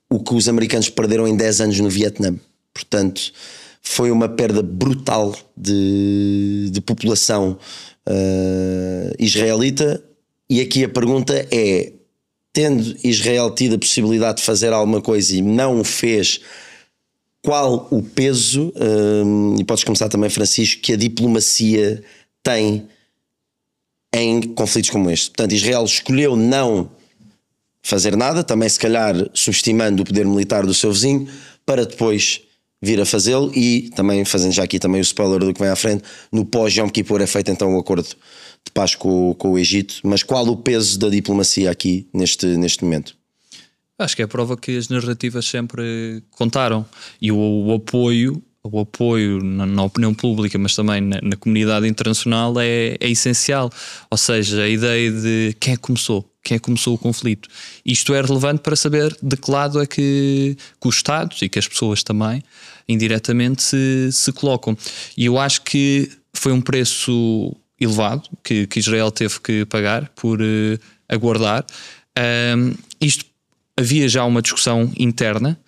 o que os americanos perderam em 10 anos no Vietnã. Portanto, foi uma perda brutal de população israelita. E aqui a pergunta é: tendo Israel tido a possibilidade de fazer alguma coisa e não o fez, qual o peso, e podes começar também, Francisco, que a diplomacia tem em conflitos como este? Portanto, Israel escolheu não fazer nada, também se calhar subestimando o poder militar do seu vizinho, para depois vir a fazê-lo. E também, fazendo já aqui também o spoiler do que vem à frente, no pós-Yom Kippur é feito então o acordo de paz com o Egito. Mas qual o peso da diplomacia aqui neste momento? Acho que é a prova que as narrativas sempre contaram, e o apoio na opinião pública, mas também na comunidade internacional é essencial. Ou seja, a ideia de quem é que começou o conflito. Isto é relevante para saber de que lado é que os Estados e que as pessoas também indiretamente se colocam. E eu acho que foi um preço elevado que Israel teve que pagar por aguardar. Havia já uma discussão interna,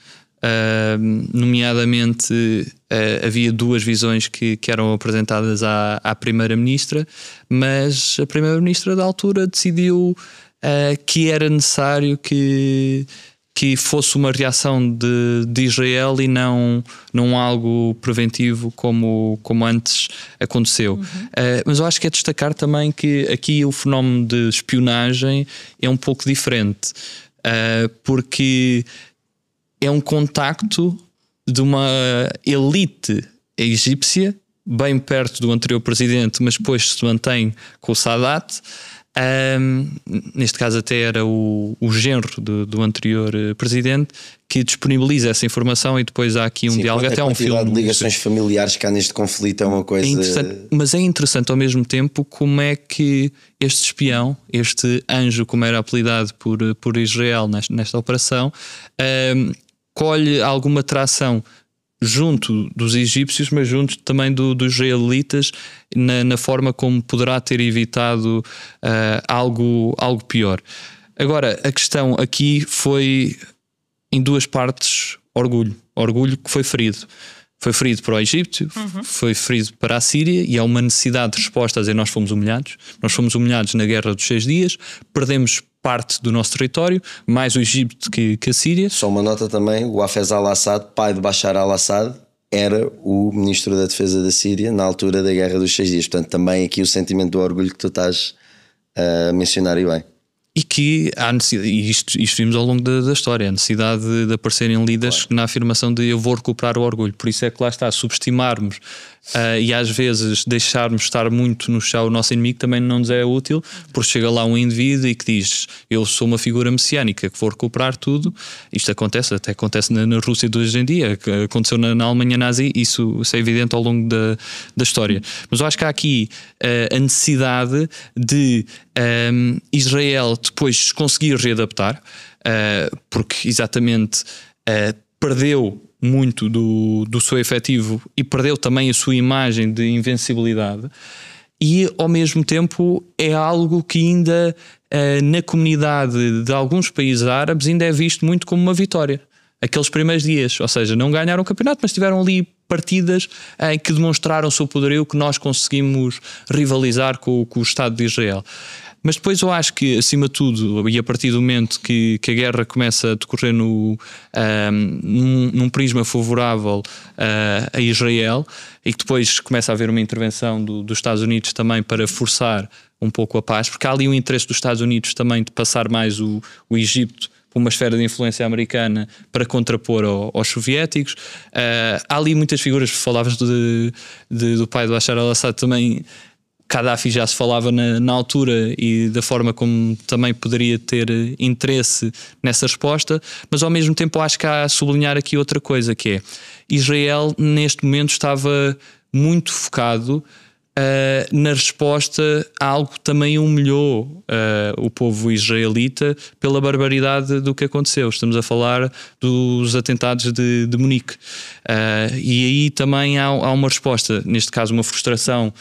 nomeadamente havia 2 visões que eram apresentadas à Primeira-Ministra, mas a Primeira-Ministra da altura decidiu que era necessário que fosse uma reação de Israel e não algo preventivo como antes aconteceu. Mas eu acho que é destacar também que aqui o fenómeno de espionagem é um pouco diferente, porque é um contacto de uma elite egípcia, bem perto do anterior presidente, mas depois se mantém com o Sadat. Neste caso até era o genro do anterior presidente, que disponibiliza essa informação, e depois há aqui um diálogo, até um filme. A quantidade de ligações familiares que há neste conflito é uma coisa... Mas é interessante ao mesmo tempo como é que este espião, este anjo, como era apelidado por Israel nesta operação, colhe alguma tração junto dos egípcios, mas junto também dos israelitas, na forma como poderá ter evitado algo pior. Agora, a questão aqui foi em 2 partes: orgulho que foi ferido. Foi ferido para o Egito, foi ferido para a Síria, e há uma necessidade de resposta a dizer: nós fomos humilhados na Guerra dos 6 Dias, perdemos parte do nosso território, mais o Egito que a Síria. Só uma nota também: o Hafez al-Assad, pai de Bashar al-Assad, era o ministro da Defesa da Síria na altura da Guerra dos 6 Dias. Portanto, também aqui o sentimento do orgulho que tu estás a mencionar, e bem. E que há necessidade, e isto vimos ao longo da história, a necessidade de aparecerem líderes, claro, na afirmação de eu vou recuperar o orgulho. Por isso é que lá está, subestimarmos e às vezes deixarmos estar muito no chão o nosso inimigo também não nos é útil, porque chega lá um indivíduo e que diz: eu sou uma figura messiânica que vou recuperar tudo. Isto até acontece na Rússia de hoje em dia, que aconteceu na Alemanha nazi, isso é evidente ao longo da história. Mas eu acho que há aqui a necessidade de Israel depois se conseguir readaptar, porque exatamente perdeu muito do seu efetivo e perdeu também a sua imagem de invencibilidade, e ao mesmo tempo é algo que ainda na comunidade de alguns países árabes ainda é visto muito como uma vitória. Aqueles primeiros dias, ou seja, não ganharam o campeonato, mas tiveram ali partidas em que demonstraram o seu poderio, que nós conseguimos rivalizar com o Estado de Israel. Mas depois eu acho que, acima de tudo, e a partir do momento que a guerra começa a decorrer num prisma favorável a Israel, e que depois começa a haver uma intervenção dos Estados Unidos também para forçar um pouco a paz, porque há ali um interesse dos Estados Unidos também de passar mais o Egito para uma esfera de influência americana para contrapor aos soviéticos. Há ali muitas figuras, falavas do pai de Bashar al-Assad também. Gaddafi já se falava na altura e da forma como também poderia ter interesse nessa resposta, mas ao mesmo tempo acho que há a sublinhar aqui outra coisa, que é Israel neste momento estava muito focado na resposta a algo que também humilhou o povo israelita pela barbaridade do que aconteceu. Estamos a falar dos atentados de Munique. E aí também há uma resposta, neste caso uma frustração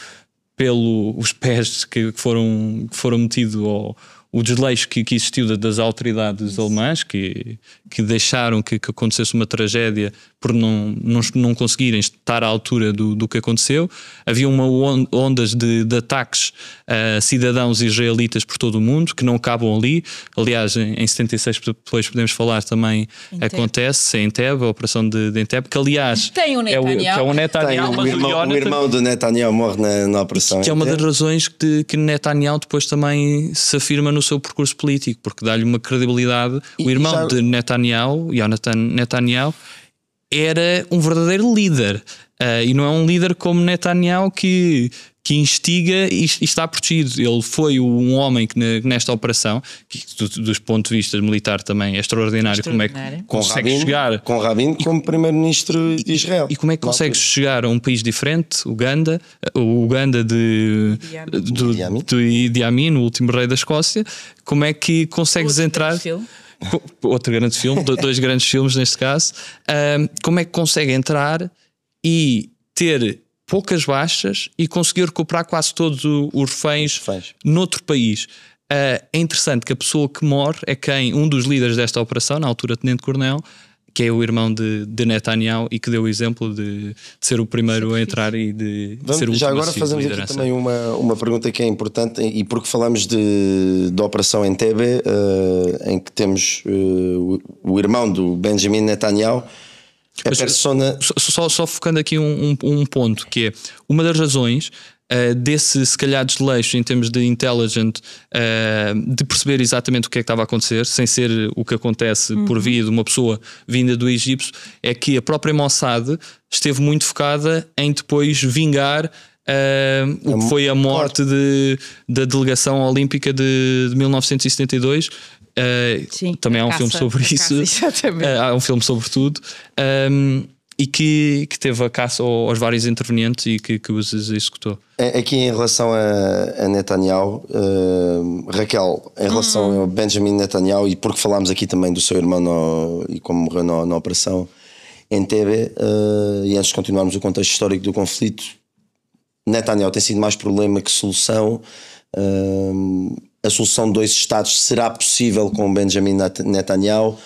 pelos pés que foram metidos ao o desleixo que existiu das autoridades alemãs que deixaram que acontecesse uma tragédia por não conseguirem estar à altura do que aconteceu. Havia ondas de ataques a cidadãos israelitas por todo o mundo que não acabam ali. Aliás, em 76 depois podemos falar também acontece em Entebbe, a operação de Entebbe, que aliás tem o Netanyahu, o irmão do Netanyahu morre na operação. Que é uma das razões que Netanyahu depois também se afirma no seu percurso político, porque dá-lhe uma credibilidade. O irmão de Netanyahu, Jonathan Netanyahu, era um verdadeiro líder, e não é um líder como Netanyahu que instiga e está protegido. Ele foi um homem que nesta operação, que dos pontos de vista militar também é extraordinário. Como é que consegue chegar com Rabin como primeiro-ministro de Israel, e como é que consegue chegar a um país diferente, Uganda de Idi Amin, o último rei da Escócia. Como é que consegues entrar? Outro grande filme, dois grandes filmes neste caso. Como é que consegue entrar e ter poucas baixas e conseguir recuperar quase todos os reféns noutro país? É interessante que a pessoa que morre é um dos líderes desta operação, na altura tenente-coronel, que é o irmão de Netanyahu e que deu o exemplo de ser o primeiro a entrar e de ser o último. Já agora fazemos aqui também uma pergunta que é importante, e porque falamos da operação Entebbe, em que temos o irmão do Benjamin Netanyahu. Só focando aqui um ponto, que é uma das razões desse, se calhar, desleixo em termos de intelligence, de perceber exatamente o que é que estava a acontecer, sem ser o que acontece por via de uma pessoa vinda do Egito, é que a própria Mossad esteve muito focada em depois vingar o que foi a morte da delegação olímpica de 1972. Sim, também há um filme sobre isso. Há um filme sobre tudo. E que teve a caça aos vários intervenientes e que os executou. Aqui em relação a Netanyahu, Raquel, em relação ao Benjamin Netanyahu, e porque falámos aqui também do seu irmão e como morreu na operação Entebbe, e antes de continuarmos o contexto histórico do conflito, Netanyahu tem sido mais problema que solução. A solução de 2 Estados será possível com Benjamin Netanyahu.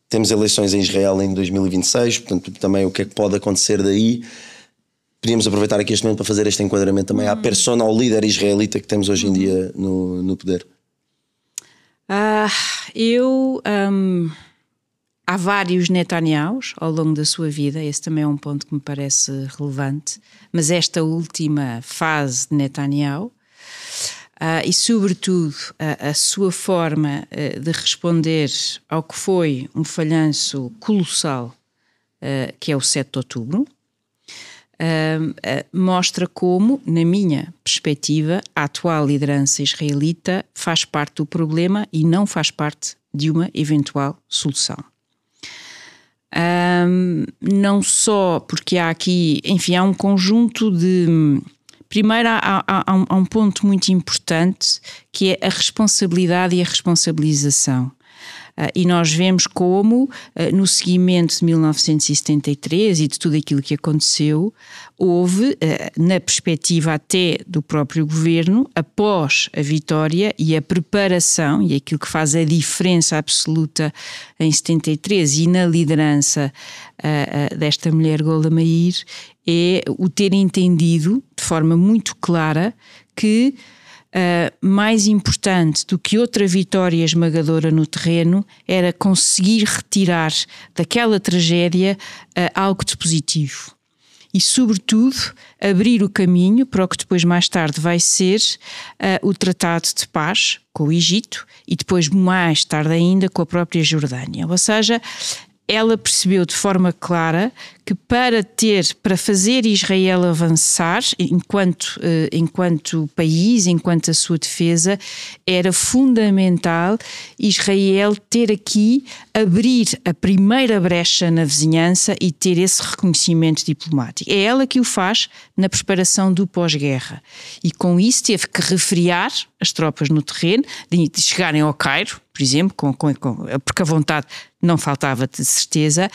Temos eleições em Israel em 2026, portanto também o que é que pode acontecer daí. Podíamos aproveitar aqui este momento para fazer este enquadramento também à persona, ao líder israelita que temos hoje em dia no poder. Há vários Netanyahus ao longo da sua vida, esse também é um ponto que me parece relevante, mas esta última fase de Netanyahu, e sobretudo a sua forma de responder ao que foi um falhanço colossal, que é o 7 de outubro, mostra como, na minha perspectiva, a atual liderança israelita faz parte do problema e não faz parte de uma eventual solução. Não só porque há aqui, enfim, há um conjunto de... Primeiro há um ponto muito importante que é a responsabilidade e a responsabilização. E nós vemos como, no seguimento de 1973 e de tudo aquilo que aconteceu, houve, na perspectiva até do próprio governo, após a vitória e a preparação, e aquilo que faz a diferença absoluta em 73 e na liderança desta mulher Golda Meir, é o ter entendido de forma muito clara que mais importante do que outra vitória esmagadora no terreno era conseguir retirar daquela tragédia algo de positivo e, sobretudo, abrir o caminho para o que depois mais tarde vai ser o Tratado de Paz com o Egito e depois mais tarde ainda com a própria Jordânia. Ou seja, ela percebeu de forma clara que para fazer Israel avançar enquanto país, enquanto a sua defesa, era fundamental Israel ter aqui, abrir a primeira brecha na vizinhança e ter esse reconhecimento diplomático. É ela que o faz na preparação do pós-guerra. E com isso teve que refriar as tropas no terreno, de chegarem ao Cairo, por exemplo, porque a vontade não faltava de certeza.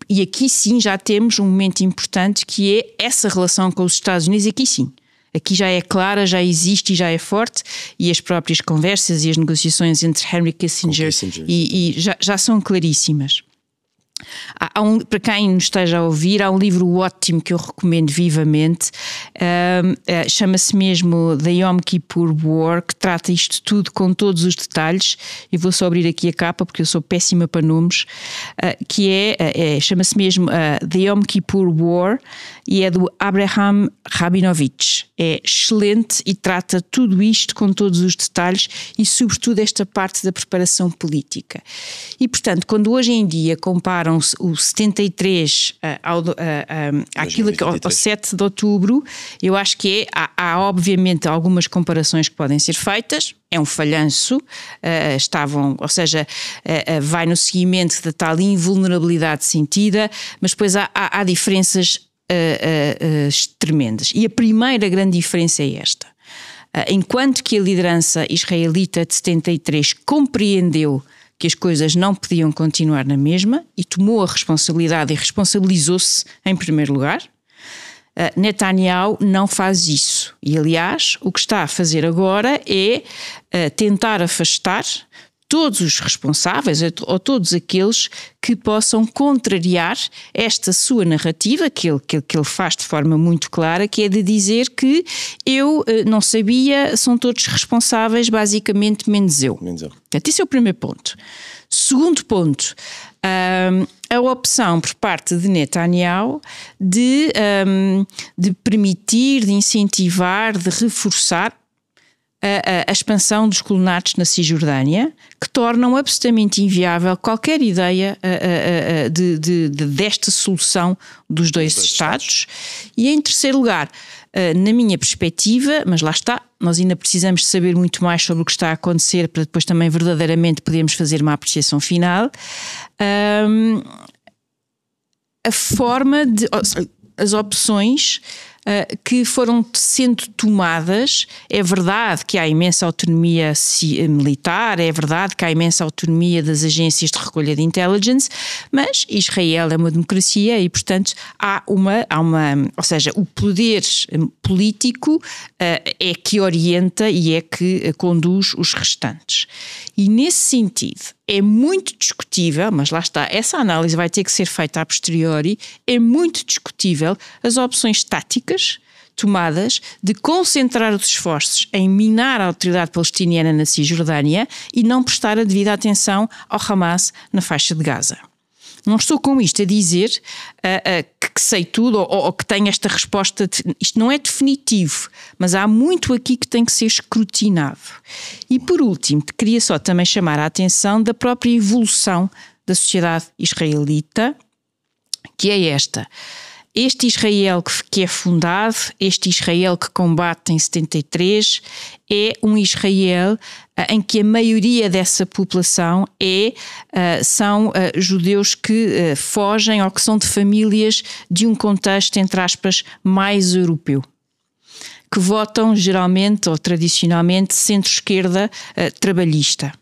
E aqui sim já temos um momento importante que é essa relação com os Estados Unidos. Aqui sim, aqui já é clara, já existe e já é forte, e as próprias conversas e as negociações entre Henry Kissinger e já são claríssimas. Para quem nos esteja a ouvir, há um livro ótimo que eu recomendo vivamente, chama-se mesmo The Yom Kippur War, que trata isto tudo com todos os detalhes. Eu vou só abrir aqui a capa porque eu sou péssima para nomes, que chama-se mesmo The Yom Kippur War, e é do Abraham Rabinovich. É excelente e trata tudo isto com todos os detalhes e sobretudo esta parte da preparação política. E portanto, quando hoje em dia comparam o 73 ao 7 de outubro, eu acho que há obviamente algumas comparações que podem ser feitas. É um falhanço, vai no seguimento da tal invulnerabilidade sentida, mas depois há diferenças tremendas. E a primeira grande diferença é esta. Enquanto que a liderança israelita de 73 compreendeu que as coisas não podiam continuar na mesma e tomou a responsabilidade e responsabilizou-se em primeiro lugar, Netanyahu não faz isso. E, aliás, o que está a fazer agora é tentar afastar todos os responsáveis ou todos aqueles que possam contrariar esta sua narrativa, que ele faz de forma muito clara, que é de dizer que eu não sabia, são todos responsáveis, basicamente menos eu. Portanto, esse é o primeiro ponto. Segundo ponto, a opção por parte de Netanyahu de permitir, de incentivar, de reforçar a expansão dos colonatos na Cisjordânia, que tornam absolutamente inviável qualquer ideia desta solução dos dois Estados. E em terceiro lugar, na minha perspectiva, mas lá está, nós ainda precisamos saber muito mais sobre o que está a acontecer para depois também verdadeiramente podermos fazer uma apreciação final, a forma as opções que foram sendo tomadas. É verdade que há imensa autonomia militar, é verdade que há imensa autonomia das agências de recolha de intelligence, mas Israel é uma democracia e, portanto, ou seja, o poder político é que orienta e é que conduz os restantes. E nesse sentido, é muito discutível, mas lá está, essa análise vai ter que ser feita a posteriori, é muito discutível as opções táticas tomadas de concentrar os esforços em minar a autoridade palestiniana na Cisjordânia e não prestar a devida atenção ao Hamas na faixa de Gaza. Não estou com isto a dizer que sei tudo ou que tenho esta resposta. Isto não é definitivo, mas há muito aqui que tem que ser escrutinado. E por último, queria só também chamar a atenção da própria evolução da sociedade israelita, que é esta. Este Israel que é fundado, este Israel que combate em 73, é um Israel em que a maioria dessa população são judeus que fogem ou que são de famílias de um contexto, entre aspas, mais europeu, que votam geralmente ou tradicionalmente centro-esquerda trabalhista.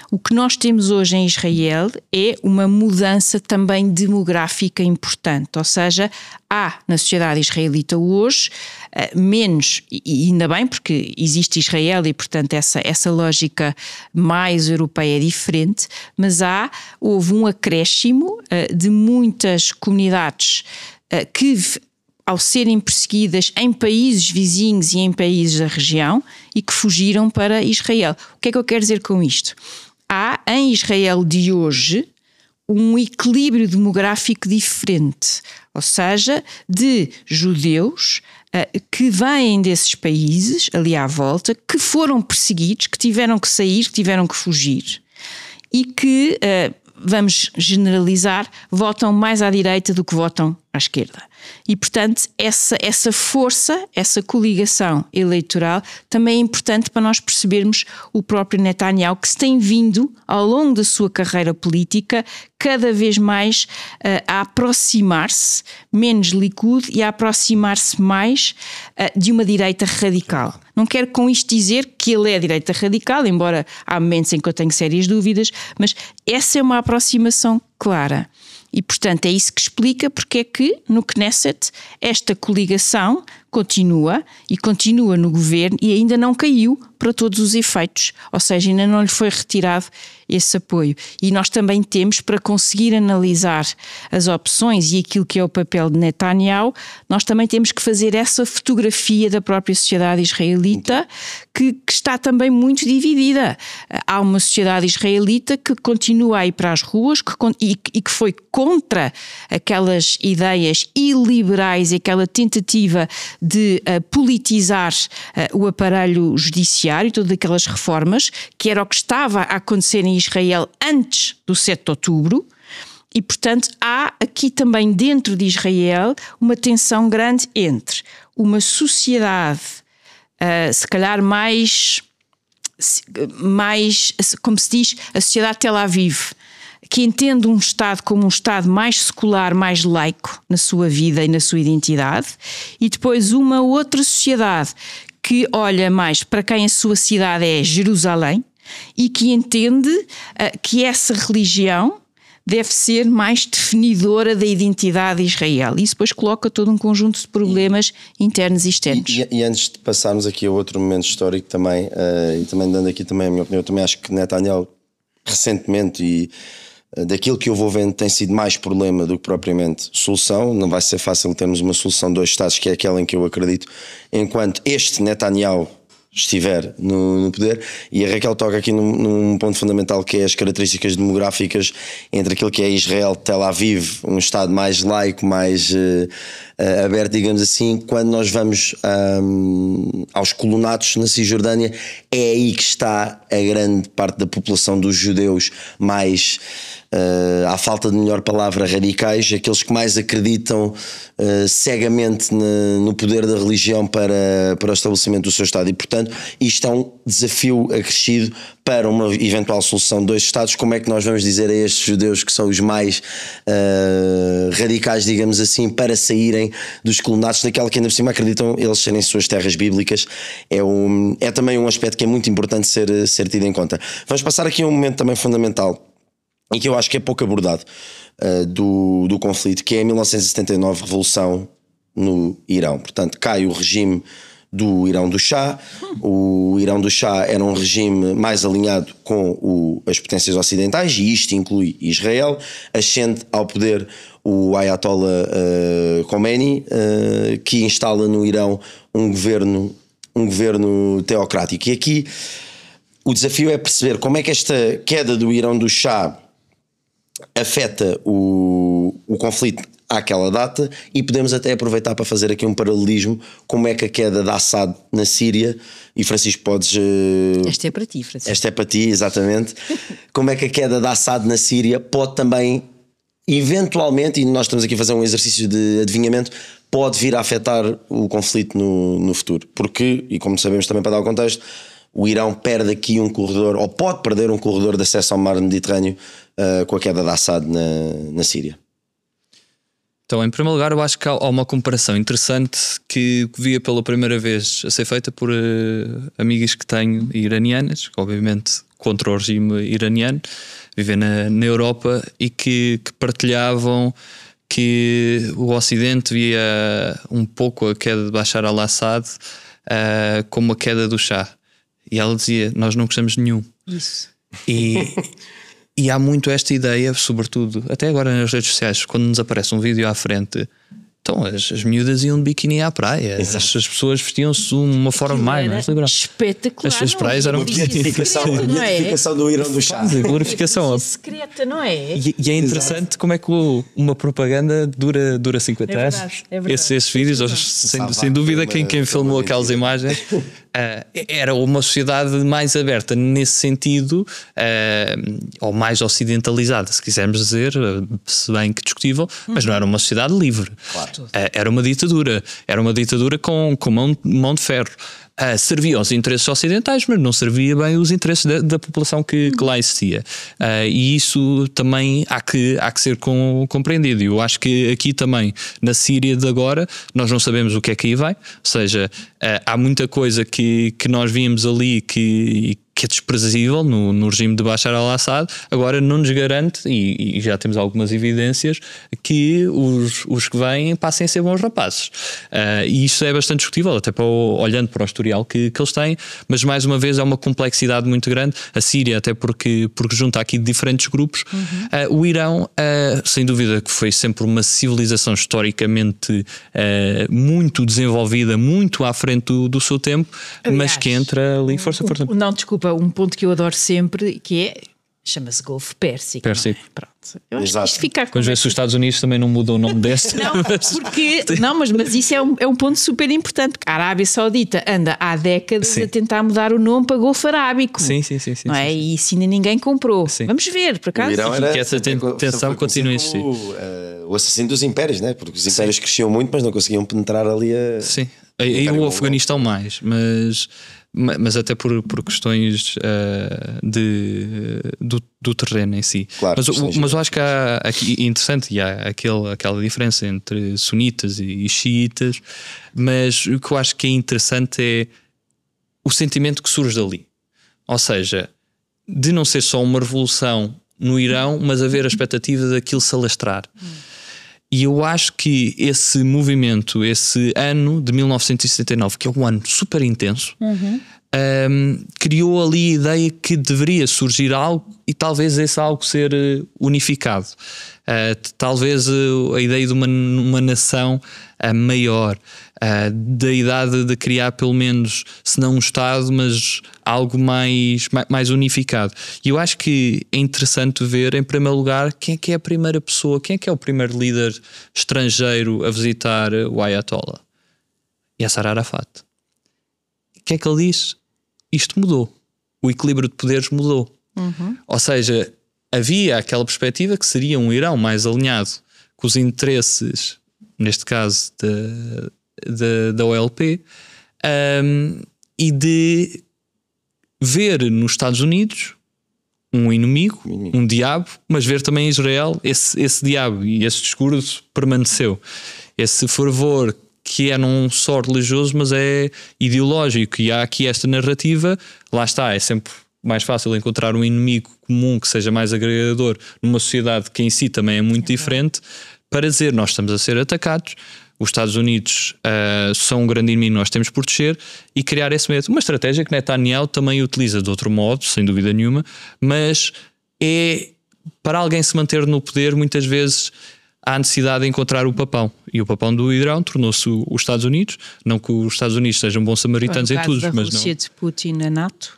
O que nós temos hoje em Israel é uma mudança também demográfica importante, ou seja, há na sociedade israelita hoje menos, e ainda bem porque existe Israel e portanto essa lógica mais europeia é diferente, mas houve um acréscimo de muitas comunidades que, ao serem perseguidas em países vizinhos e em países da região, e que fugiram para Israel. O que é que eu quero dizer com isto? Há em Israel de hoje um equilíbrio demográfico diferente, ou seja, de judeus que vêm desses países, ali à volta, que foram perseguidos, que tiveram que sair, que tiveram que fugir e que vamos generalizar, votam mais à direita do que votam à esquerda. E, portanto, essa força, essa coligação eleitoral também é importante para nós percebermos o próprio Netanyahu, que se tem vindo, ao longo da sua carreira política, cada vez mais a aproximar-se, menos Likud, e a aproximar-se mais de uma direita radical. Não quero com isto dizer que ele é a direita radical, embora há momentos em que eu tenho sérias dúvidas, mas essa é uma aproximação clara. E, portanto, é isso que explica porque é que no Knesset esta coligação continua no governo e ainda não caiu para todos os efeitos, ou seja, ainda não lhe foi retirado esse apoio. E nós também temos, para conseguir analisar as opções e aquilo que é o papel de Netanyahu, nós também temos que fazer essa fotografia da própria sociedade israelita que está também muito dividida. Há uma sociedade israelita que continua a ir para as ruas e que foi contra aquelas ideias iliberais e aquela tentativa de politizar o aparelho judiciário, todas aquelas reformas, que era o que estava a acontecer em Israel antes do 7 de outubro, e, portanto, há aqui também dentro de Israel uma tensão grande entre uma sociedade, se calhar mais, como se diz, a sociedade Tel Aviv, que entende um Estado como um Estado mais secular, mais laico na sua vida e na sua identidade, e depois uma outra sociedade que olha mais para quem a sua cidade é Jerusalém e que entende que essa religião deve ser mais definidora da identidade de Israel. Isso depois coloca todo um conjunto de problemas internos e externos. E antes de passarmos aqui a outro momento histórico também, e também dando aqui também a minha opinião, eu também acho que Netanyahu recentemente e daquilo que eu vou vendo tem sido mais problema do que propriamente solução. Não vai ser fácil termos uma solução de 2 Estados, que é aquela em que eu acredito, enquanto este Netanyahu estiver no poder. E a Raquel toca aqui num ponto fundamental, que é as características demográficas entre aquilo que é Israel, Tel Aviv, um Estado mais laico, mais aberto, digamos assim. Quando nós vamos aos colonatos na Cisjordânia, é aí que está a grande parte da população dos judeus mais, à falta de melhor palavra, radicais, aqueles que mais acreditam cegamente no poder da religião para o estabelecimento do seu Estado. E, portanto, isto é um desafio acrescido para uma eventual solução de 2 Estados. Como é que nós vamos dizer a estes judeus, que são os mais radicais, digamos assim, para saírem dos colonatos, daquela que ainda por cima acreditam eles serem suas terras bíblicas? É também um aspecto que é muito importante ser tido em conta. Vamos passar aqui a um momento também fundamental e que eu acho que é pouco abordado do conflito, que é a 1979, revolução no Irão. Portanto, cai o regime do Irão do Shah. O Irão do Shah era um regime mais alinhado com as potências ocidentais, e isto inclui Israel. Ascende ao poder o Ayatollah Khomeini, que instala no Irão um governo teocrático. E aqui o desafio é perceber como é que esta queda do Irão do Shah afeta o conflito àquela data, e podemos até aproveitar para fazer aqui um paralelismo, como é que a queda de Assad na Síria, e Francisco podes... Esta é para ti, Francisco. Esta é para ti, exatamente. Como é que a queda de Assad na Síria pode também, eventualmente, e nós estamos aqui a fazer um exercício de adivinhamento, pode vir a afetar o conflito no futuro. Porque, e como sabemos também, para dar o contexto, o Irão perde aqui um corredor, ou pode perder um corredor de acesso ao mar Mediterrâneo com a queda de Assad na Síria. Então, em primeiro lugar, eu acho que há uma comparação interessante que via pela primeira vez a ser feita por amigas que tenho iranianas, obviamente contra o regime iraniano, vivem na Europa, e que partilhavam que o Ocidente via um pouco a queda de Bashar al-Assad como a queda do Shah. E ela dizia, nós não gostamos de nenhum. Isso. E há muito esta ideia, sobretudo até agora nas redes sociais, quando nos aparece um vídeo à frente, então as miúdas iam de biquíni à praia. As pessoas vestiam-se de uma forma mais liberal. Espetacular. As praias eram glorificação do Irão do Shah. Glorificação secreta, não é? E é interessante como é que uma propaganda dura 50 anos. É verdade. Esses vídeos, sem dúvida, quem filmou aquelas imagens era uma sociedade mais aberta nesse sentido, ou mais ocidentalizada, se quisermos dizer, se bem que discutível, mas não era uma sociedade livre. Claro. Era uma ditadura com mão de ferro. Servia aos interesses ocidentais, mas não servia bem os interesses da população que lá existia. E isso também há que ser compreendido. E eu acho que aqui também, na Síria de agora, nós não sabemos o que é que aí vai. Ou seja, há muita coisa que nós vimos ali que é desprezível no regime de Bashar al-Assad. Agora não nos garante, e já temos algumas evidências, que os que vêm passem a ser bons rapazes. E isso é bastante discutível, até olhando para o historial que eles têm, mas mais uma vez é uma complexidade muito grande. A Síria, até porque junta aqui diferentes grupos. O Irão, sem dúvida que foi sempre uma civilização historicamente muito desenvolvida, muito à frente do seu tempo, mas que entra ali, força. Não, desculpa, um ponto que eu adoro sempre, que chama-se Golfo Pérsico. Não é? Pronto. Eu acho que isto fica Vamos ver se os Estados Unidos também não mudam o nome deste. Mas isso é um ponto super importante. A Arábia Saudita anda há décadas a tentar mudar o nome para Golfo Arábico. Sim. Não é? E isso ainda ninguém comprou. Sim. Vamos ver, por acaso. O Irão era, que essa tensão continua a existir. O assassino dos impérios, né? Porque os impérios cresciam muito, mas não conseguiam penetrar ali a... Sim. E o Afeganistão mais, mas até por questões do terreno em si. Claro, mas eu acho que há aqui interessante, e há aquela diferença entre sunitas e xiitas, mas o que eu acho que é interessante é o sentimento que surge dali. Ou seja, de não ser só uma revolução no Irão, mas haver a expectativa daquilo se alastrar. E eu acho que esse movimento, esse ano de 1979, que é um ano super intenso, criou ali a ideia que deveria surgir algo e talvez esse algo ser unificado. Talvez a ideia de uma nação maior, da idade de criar pelo menos, se não um Estado, mas algo mais unificado. E eu acho que é interessante ver, em primeiro lugar, quem é que é a primeira pessoa, quem é que é o primeiro líder estrangeiro a visitar o Ayatollah? Yasser Arafat. O que é que ele diz? Isto mudou. O equilíbrio de poderes mudou. Ou seja, havia aquela perspectiva que seria um Irão mais alinhado com os interesses, neste caso da OLP, e de ver nos Estados Unidos um inimigo, um diabo, mas ver também Israel, esse diabo, e esse discurso permaneceu. Esse fervor que é não só religioso, mas é ideológico, e há aqui esta narrativa, lá está, é sempre mais fácil encontrar um inimigo comum que seja mais agregador numa sociedade que em si também é muito diferente, para dizer, nós estamos a ser atacados, os Estados Unidos são um grande inimigo, nós temos de proteger, e criar esse medo. Uma estratégia que Netanyahu também utiliza de outro modo, sem dúvida nenhuma, mas é para alguém se manter no poder, muitas vezes há necessidade de encontrar o papão, e o papão do Irão tornou-se os Estados Unidos. Não que os Estados Unidos sejam bons samaritanos em tudo, mas Rússia não. De Putin na NATO.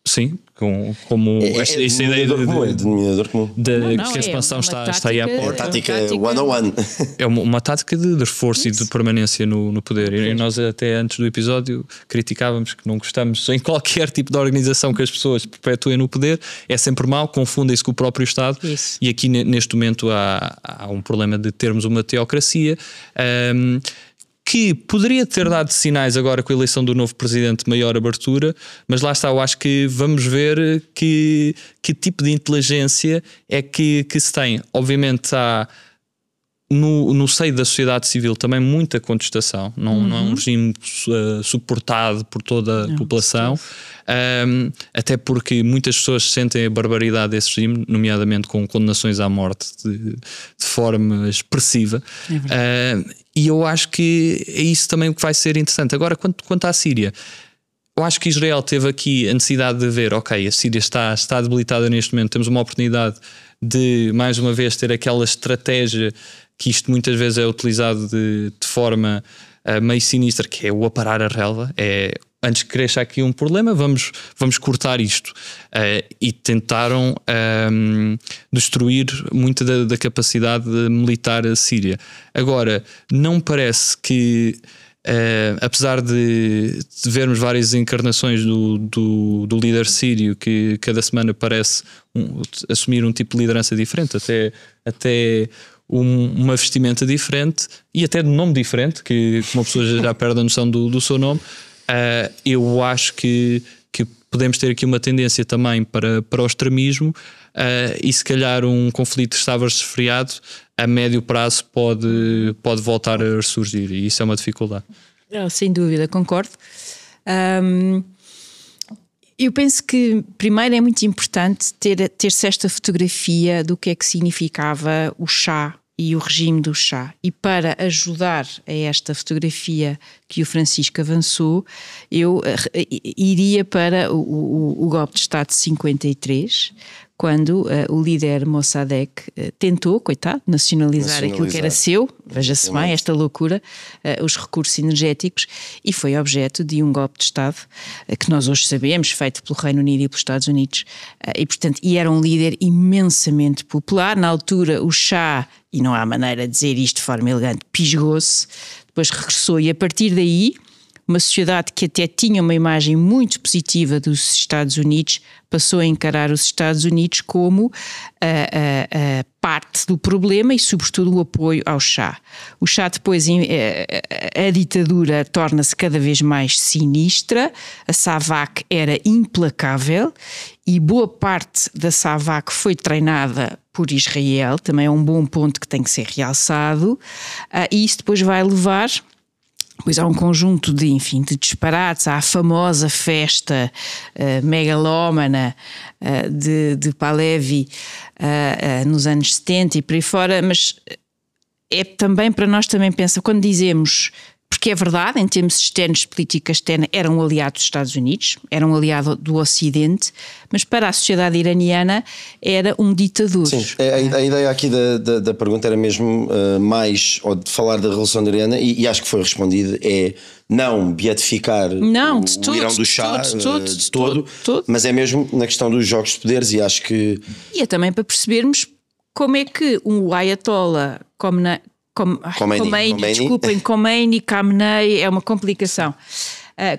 Sim, como essa ideia denominador comum. que a expansão está aí à porta. Tática 101. É uma tática de reforço e de permanência no poder. E nós até antes do episódio criticávamos que não gostamos em qualquer tipo de organização que as pessoas perpetuem no poder. É sempre mau, confundem-se com o próprio Estado. Isso. E aqui neste momento há um problema de termos uma teocracia, que poderia ter dado sinais agora com a eleição do novo presidente, maior abertura, mas lá está, eu acho que vamos ver que tipo de inteligência é que se tem. Obviamente há no seio da sociedade civil também muita contestação, não é um regime suportado por toda a população, até porque muitas pessoas sentem a barbaridade desse regime, nomeadamente com condenações à morte de forma expressiva. E eu acho que é isso também o que vai ser interessante. Agora, quanto à Síria, eu acho que Israel teve aqui a necessidade de ver, ok, a Síria está debilitada neste momento, temos uma oportunidade de, mais uma vez, ter aquela estratégia que isto muitas vezes é utilizado de forma meio sinistra, que é o aparar a relva, antes que cresça aqui um problema, vamos cortar isto. E tentaram destruir muita da capacidade militar síria. Agora, não parece que apesar de vermos várias encarnações do líder sírio, que cada semana parece assumir um tipo de liderança diferente, até uma vestimenta diferente e até de nome diferente, que uma pessoa já perde a noção do seu nome, eu acho que podemos ter aqui uma tendência também para o extremismo, e se calhar um conflito estava resfriado, a médio prazo pode voltar a surgir, e isso é uma dificuldade. Sem dúvida, concordo. Eu penso que primeiro é muito importante ter-se esta fotografia do que é que significava o Shah e o regime do Shah. E para ajudar a esta fotografia que o Francisco avançou, eu iria para o golpe de Estado de 53, quando o líder Mossadegh tentou, coitado, nacionalizar aquilo que era seu, veja-se bem, esta loucura, os recursos energéticos, e foi objeto de um golpe de Estado que nós hoje sabemos, feito pelo Reino Unido e pelos Estados Unidos, e era um líder imensamente popular. Na altura o Shah, e não há maneira de dizer isto de forma elegante, pisgou-se, depois regressou, e a partir daí uma sociedade que até tinha uma imagem muito positiva dos Estados Unidos passou a encarar os Estados Unidos como a parte do problema e sobretudo o apoio ao Shah. O Shah depois, a ditadura torna-se cada vez mais sinistra, a SAVAK era implacável e boa parte da SAVAK foi treinada por Israel, também é um bom ponto que tem que ser realçado, e isso depois vai levar... Pois há um conjunto de disparates, há a famosa festa megalómana de Pahlavi nos anos 70 e por aí fora, mas é também para nós também pensar, quando dizemos, porque é verdade, em termos externos, de política externa, era um aliado dos Estados Unidos, era um aliado do Ocidente, mas para a sociedade iraniana era um ditador. Sim, a ideia aqui da pergunta era mesmo mais, ou de falar da Revolução Iraniana, e acho que foi respondido, é não beatificar o Irão do Shah de todo, mas é mesmo na questão dos jogos de poderes, e acho que... E é também para percebermos como é que o Ayatollah Khomeini, Khamenei, é uma complicação.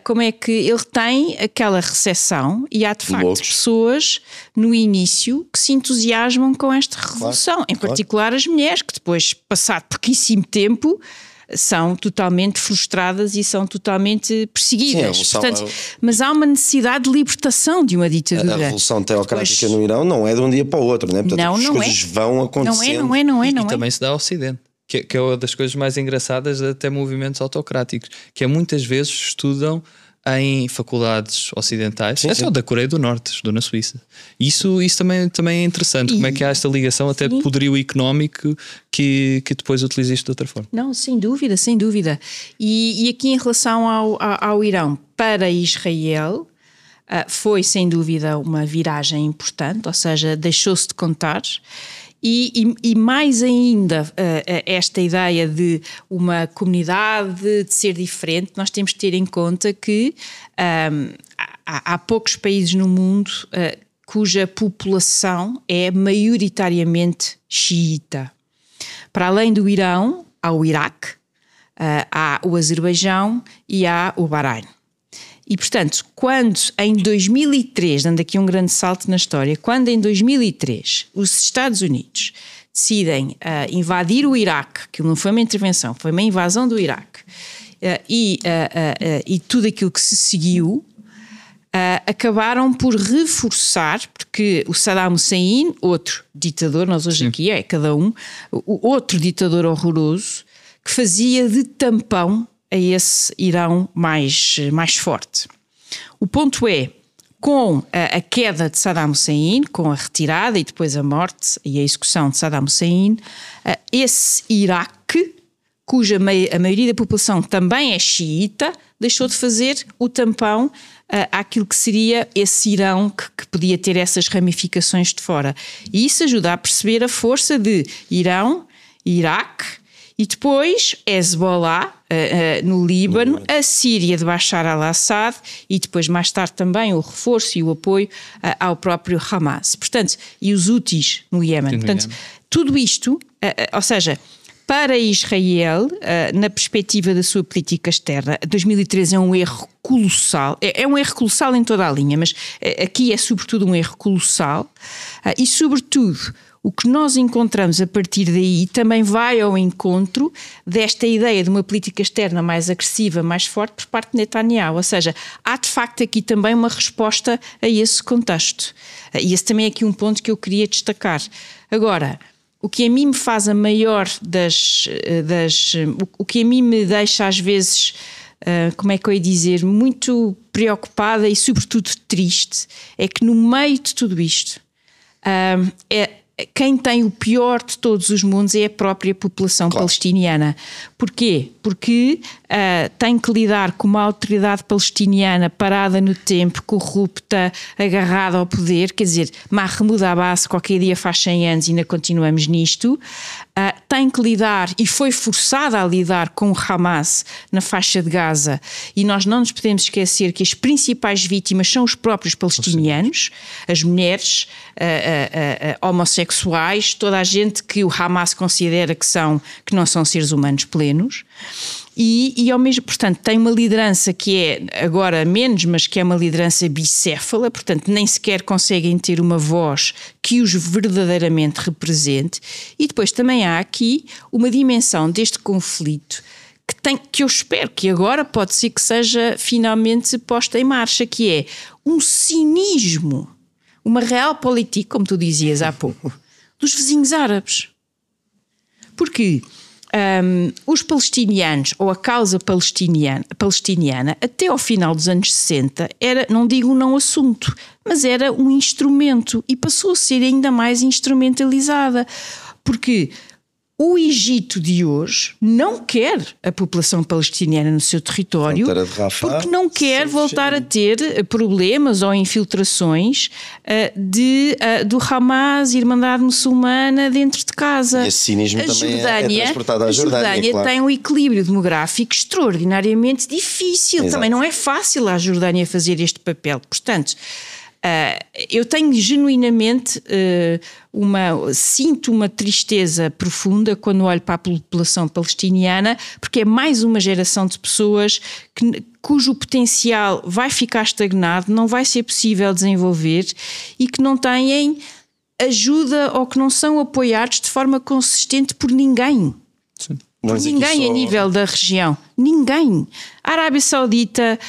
Como é que ele tem aquela recepção, e há de facto pessoas no início que se entusiasmam com esta revolução, em particular as mulheres, que depois, passado pouquíssimo tempo, são totalmente frustradas e são totalmente perseguidas. Sim, portanto, mas há uma necessidade de libertação de uma ditadura. A revolução teocrática no Irão não é de um dia para o outro, né? Portanto, as coisas vão acontecendo. Não é. E também se dá ao Ocidente. Que é uma das coisas mais engraçadas, até movimentos autocráticos, que é muitas vezes estudam em faculdades ocidentais, até da Coreia do Norte, estudou na Suíça. Isso também é interessante, como é que há esta ligação até de poderio económico que depois utiliza isto de outra forma. Não, sem dúvida. E aqui em relação ao Irão, para Israel, foi sem dúvida uma viragem importante, ou seja, deixou-se de contar. E mais ainda, esta ideia de uma comunidade de ser diferente, nós temos que ter em conta que há poucos países no mundo cuja população é maioritariamente xiita. Para além do Irão, há o Iraque, há o Azerbaijão e há o Bahrein. E, portanto, quando em 2003, dando aqui um grande salto na história, quando em 2003 os Estados Unidos decidem invadir o Iraque, que não foi uma intervenção, foi uma invasão do Iraque, e tudo aquilo que se seguiu, acabaram por reforçar, porque o Saddam Hussein, outro ditador, nós hoje aqui é cada um, o outro ditador horroroso, que fazia de tampão a esse Irão mais forte. O ponto é, com a queda de Saddam Hussein, com a retirada e depois a morte e a execução de Saddam Hussein, esse Iraque, cuja a maioria da população também é xiita, deixou de fazer o tampão àquilo que seria esse Irão que podia ter essas ramificações de fora. E isso ajuda a perceber a força de Irão, Iraque, e depois Hezbollah no Líbano, a Síria de Bashar al-Assad e depois mais tarde também o reforço e o apoio ao próprio Hamas. Portanto, e os Houthis no Iémen. Portanto, tudo isto, ou seja, para Israel, na perspectiva da sua política externa, 2013 é um erro colossal, é um erro colossal em toda a linha, mas aqui é sobretudo um erro colossal, e sobretudo o que nós encontramos a partir daí também vai ao encontro desta ideia de uma política externa mais agressiva, mais forte por parte de Netanyahu. Ou seja, há de facto aqui também uma resposta a esse contexto. E esse também é aqui um ponto que eu queria destacar. Agora, o que a mim me faz a maior o que a mim me deixa às vezes, como é que eu ia dizer, muito preocupada e sobretudo triste, é que no meio de tudo isto, quem tem o pior de todos os mundos é a própria população palestiniana. Porquê? Porque tem que lidar com uma autoridade palestiniana parada no tempo, corrupta, agarrada ao poder, quer dizer, Mahmoud Abbas qualquer dia faz 100 anos e ainda continuamos nisto. Tem que lidar e foi forçada a lidar com o Hamas na faixa de Gaza, e nós não nos podemos esquecer que as principais vítimas são os próprios palestinianos, as mulheres, homossexuais, toda a gente que o Hamas considera que não são seres humanos plenos. E ao mesmo, portanto, tem uma liderança que é agora menos, mas que é uma liderança bicéfala, portanto nem sequer conseguem ter uma voz que os verdadeiramente represente. E depois também há aqui uma dimensão deste conflito que eu espero que agora pode ser que seja finalmente posta em marcha, que é um cinismo, uma realpolitik, como tu dizias há pouco, dos vizinhos árabes. Porque os palestinianos, ou a causa palestiniana, até ao final dos anos 60, era, não digo um não assunto, mas era um instrumento, e passou a ser ainda mais instrumentalizada, porque o Egito de hoje não quer a população palestiniana no seu território, porque não quer voltar a ter problemas ou infiltrações do Hamas, Irmandade Muçulmana, dentro de casa. E esse cinismo também é transportado à Jordânia. A Jordânia tem um equilíbrio demográfico extraordinariamente difícil. Exato. Também não é fácil a Jordânia fazer este papel. Portanto, eu tenho genuinamente sinto uma tristeza profunda quando olho para a população palestiniana, porque é mais uma geração de pessoas cujo potencial vai ficar estagnado, não vai ser possível desenvolver e que não têm ajuda ou que não são apoiados de forma consistente por ninguém. Sim. Por ninguém a nível da região, ninguém. A Arábia Saudita,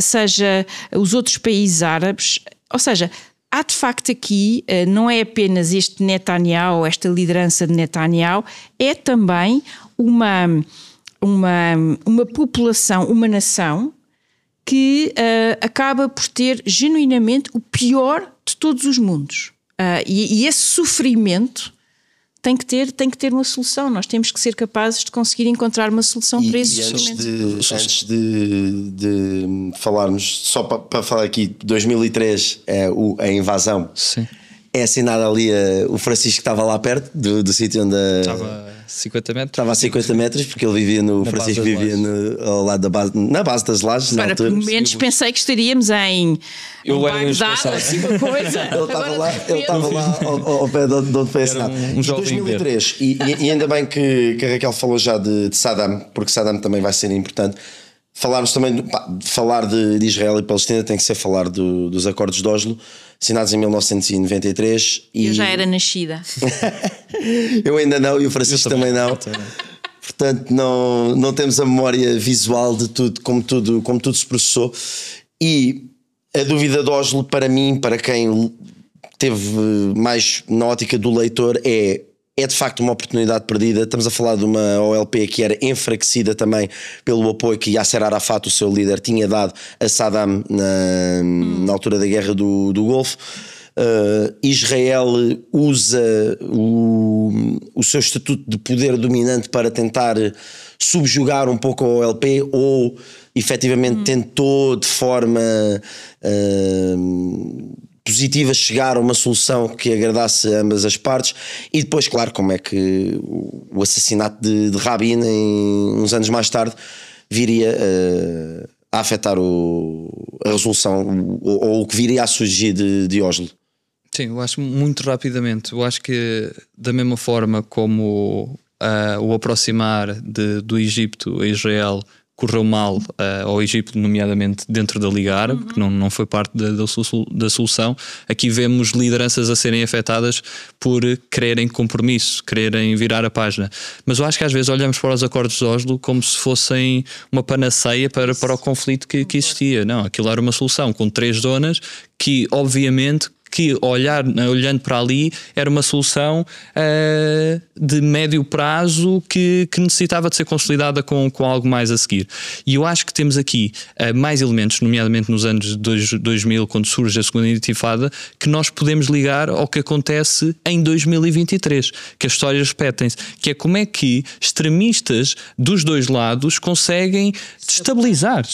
seja os outros países árabes, ou seja, há de facto aqui, não é apenas este Netanyahu, esta liderança de Netanyahu, é também uma população, uma nação que acaba por ter genuinamente o pior de todos os mundos. E esse sofrimento tem que ter uma solução. Nós temos que ser capazes de conseguir encontrar uma solução para esse sofrimento. Antes de falarmos, só para falar aqui, 2003 é a invasão. Sim. É assinado ali o Francisco estava lá perto do sítio onde estava 50 metros. Estava a 50 metros, porque ele vivia o Francisco vivia ao lado da base, na base das lajes. Para por momentos pensei que estaríamos em Bagdade, assim uma coisa. Ele estava lá ao pé de onde foi assinado. Em 2003, e ainda bem que a Raquel falou já de Saddam, porque Saddam também vai ser importante. Falarmos também, falar de Israel e Palestina tem que ser falar dos acordos de Oslo, assinados em 1993. Eu já era nascida. Eu ainda não, e o Francisco também não. Portanto, não temos a memória visual de tudo, como tudo se processou. E a dúvida de Oslo, para mim, para quem teve mais na ótica do leitor, é de facto uma oportunidade perdida. Estamos a falar de uma OLP que era enfraquecida também pelo apoio que Yasser Arafat, o seu líder, tinha dado a Saddam na altura da guerra do Golfo. Israel usa o seu estatuto de poder dominante para tentar subjugar um pouco a OLP, ou efetivamente tentou de forma positiva chegar a uma solução que agradasse a ambas as partes. E depois, claro, como é que o assassinato de Rabin uns anos mais tarde viria a afetar a resolução ou o que viria a surgir de Oslo. Sim, eu acho muito rapidamente. Eu acho que da mesma forma como o aproximar do Egito a Israel correu mal ao Egito, nomeadamente dentro da Liga Árabe, que não foi parte da solução. Aqui vemos lideranças a serem afetadas por quererem compromisso, quererem virar a página. Mas eu acho que às vezes olhamos para os acordos de Oslo como se fossem uma panaceia para o conflito que existia. Não, aquilo era uma solução com 3 zonas que, obviamente, que olhando para ali era uma solução de médio prazo que necessitava de ser consolidada com algo mais a seguir. E eu acho que temos aqui mais elementos, nomeadamente nos anos 2000, quando surge a segunda intifada, que nós podemos ligar ao que acontece em 2023, que as histórias repetem-se, que é como é que extremistas dos dois lados conseguem destabilizar,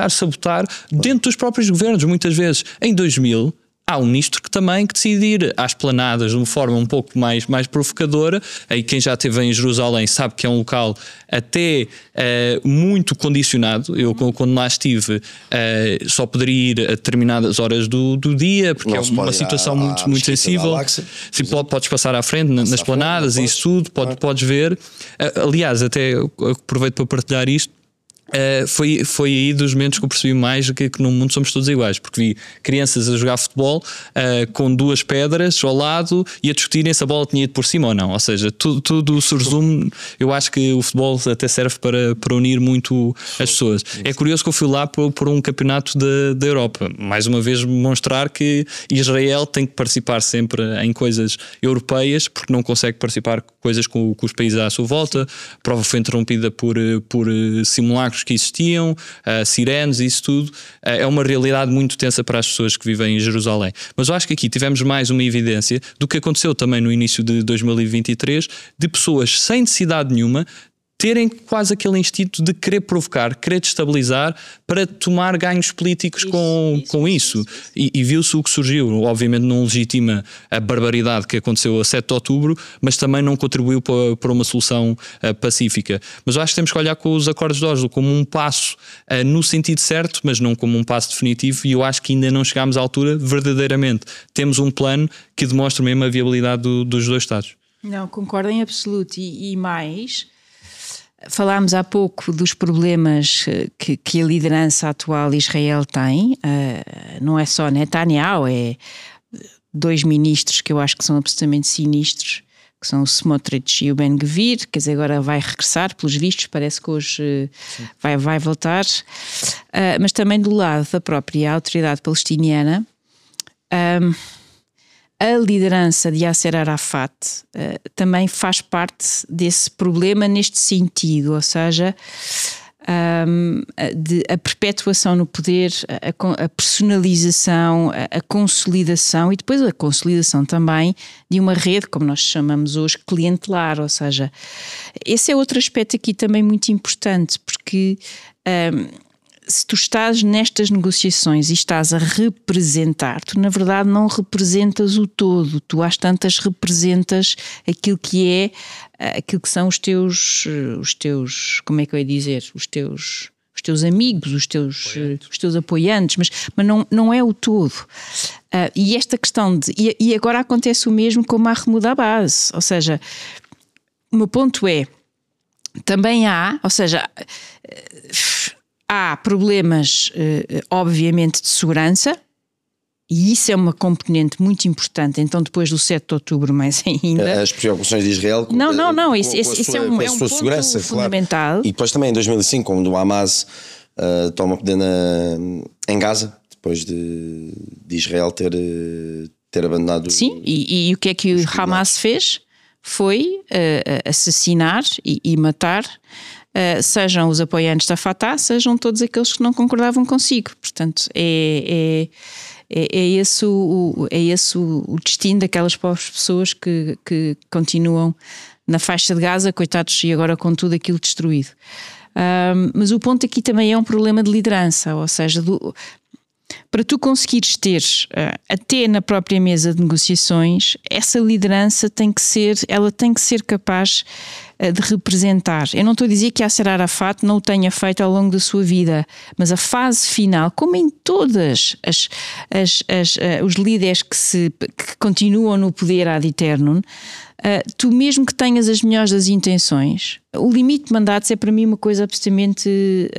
sabotar dentro dos próprios governos. Muitas vezes, em 2000, há um ministro que decide ir às planadas de uma forma um pouco mais provocadora. Aí quem já esteve em Jerusalém sabe que é um local até muito condicionado. Eu, quando lá estive, só poderia ir a determinadas horas do dia, porque é uma situação muito sensível. Sim, podes passar à frente nas planadas e isso tudo, podes ver. Aliás, até aproveito para partilhar isto. Foi aí dos momentos que eu percebi mais que no mundo somos todos iguais, porque vi crianças a jogar futebol com 2 pedras ao lado e a discutirem se a bola tinha ido por cima ou não. Ou seja, tudo se resume. Eu acho que o futebol até serve para unir muito as pessoas. É curioso que eu fui lá por um campeonato da Europa, mais uma vez mostrar que Israel tem que participar sempre em coisas europeias, porque não consegue participar coisas com os países à sua volta. A prova foi interrompida por simulacros que existiam, sirenes e isso tudo. É uma realidade muito tensa para as pessoas que vivem em Jerusalém. Mas eu acho que aqui tivemos mais uma evidência do que aconteceu também no início de 2023, de pessoas sem necessidade nenhuma terem quase aquele instinto de querer provocar, querer destabilizar para tomar ganhos políticos com isso. E viu-se o que surgiu. Obviamente não legitima a barbaridade que aconteceu a 7 de outubro, mas também não contribuiu para uma solução pacífica. Mas eu acho que temos que olhar com os acordos de Oslo como um passo no sentido certo, mas não como um passo definitivo, e eu acho que ainda não chegámos à altura, verdadeiramente. Temos um plano que demonstra mesmo a viabilidade dos dois Estados. Não, concordo em absoluto. E mais... Falámos há pouco dos problemas que a liderança atual de Israel tem, não é só Netanyahu, é 2 ministros que eu acho que são absolutamente sinistros, que são o Smotrich e o Ben-Gvir, quer dizer, agora vai regressar, pelos vistos, parece que hoje vai voltar, mas também do lado da própria autoridade palestiniana, a liderança de Yasser Arafat também faz parte desse problema neste sentido, ou seja, a perpetuação no poder, a personalização, a consolidação e depois a consolidação também de uma rede, como nós chamamos hoje, clientelar, ou seja, esse é outro aspecto aqui também muito importante, porque... se tu estás nestas negociações e estás a representar, tu na verdade não representas o todo, tu às tantas representas aquilo que são os teus, como é que eu ia dizer, os teus amigos, os teus apoiantes, mas não é o todo. E esta questão e agora acontece o mesmo com Mahmoud Abbas, ou seja, o meu ponto é, também há problemas, obviamente, de segurança, e isso é uma componente muito importante. Então, depois do 7 de outubro, mais ainda. As preocupações de Israel com esse é um ponto segurança, fundamental. Claro. E depois também, em 2005, quando o Hamas toma poder em Gaza, depois de Israel ter abandonado. Sim, e o que é que o Hamas fez? Foi assassinar e matar. Sejam os apoiantes da Fatah, sejam todos aqueles que não concordavam consigo. Portanto, é esse o destino daquelas pobres pessoas que continuam na faixa de Gaza, coitados, e agora com tudo aquilo destruído. Mas o ponto aqui também é um problema de liderança, ou seja, para tu conseguires ter, até na própria mesa de negociações, essa liderança tem que ser capaz de representar. Eu não estou a dizer que Yasser Arafat não o tenha feito ao longo da sua vida, mas a fase final, como em todas os líderes que continuam no poder ad eternum, tu mesmo que tenhas as melhores das intenções, o limite de mandatos é para mim uma coisa absolutamente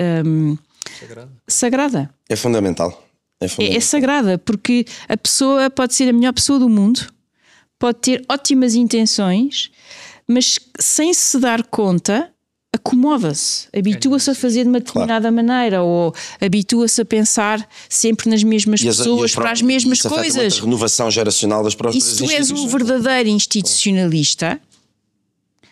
sagrada. É fundamental. É sagrada, porque a pessoa pode ser a melhor pessoa do mundo, pode ter ótimas intenções, mas sem se dar conta, acomoda-se, habitua-se a fazer de uma determinada maneira, ou habitua-se a pensar sempre nas mesmas pessoas, para as mesmas coisas. A renovação geracional das próprias instituições. E se tu és um verdadeiro institucionalista,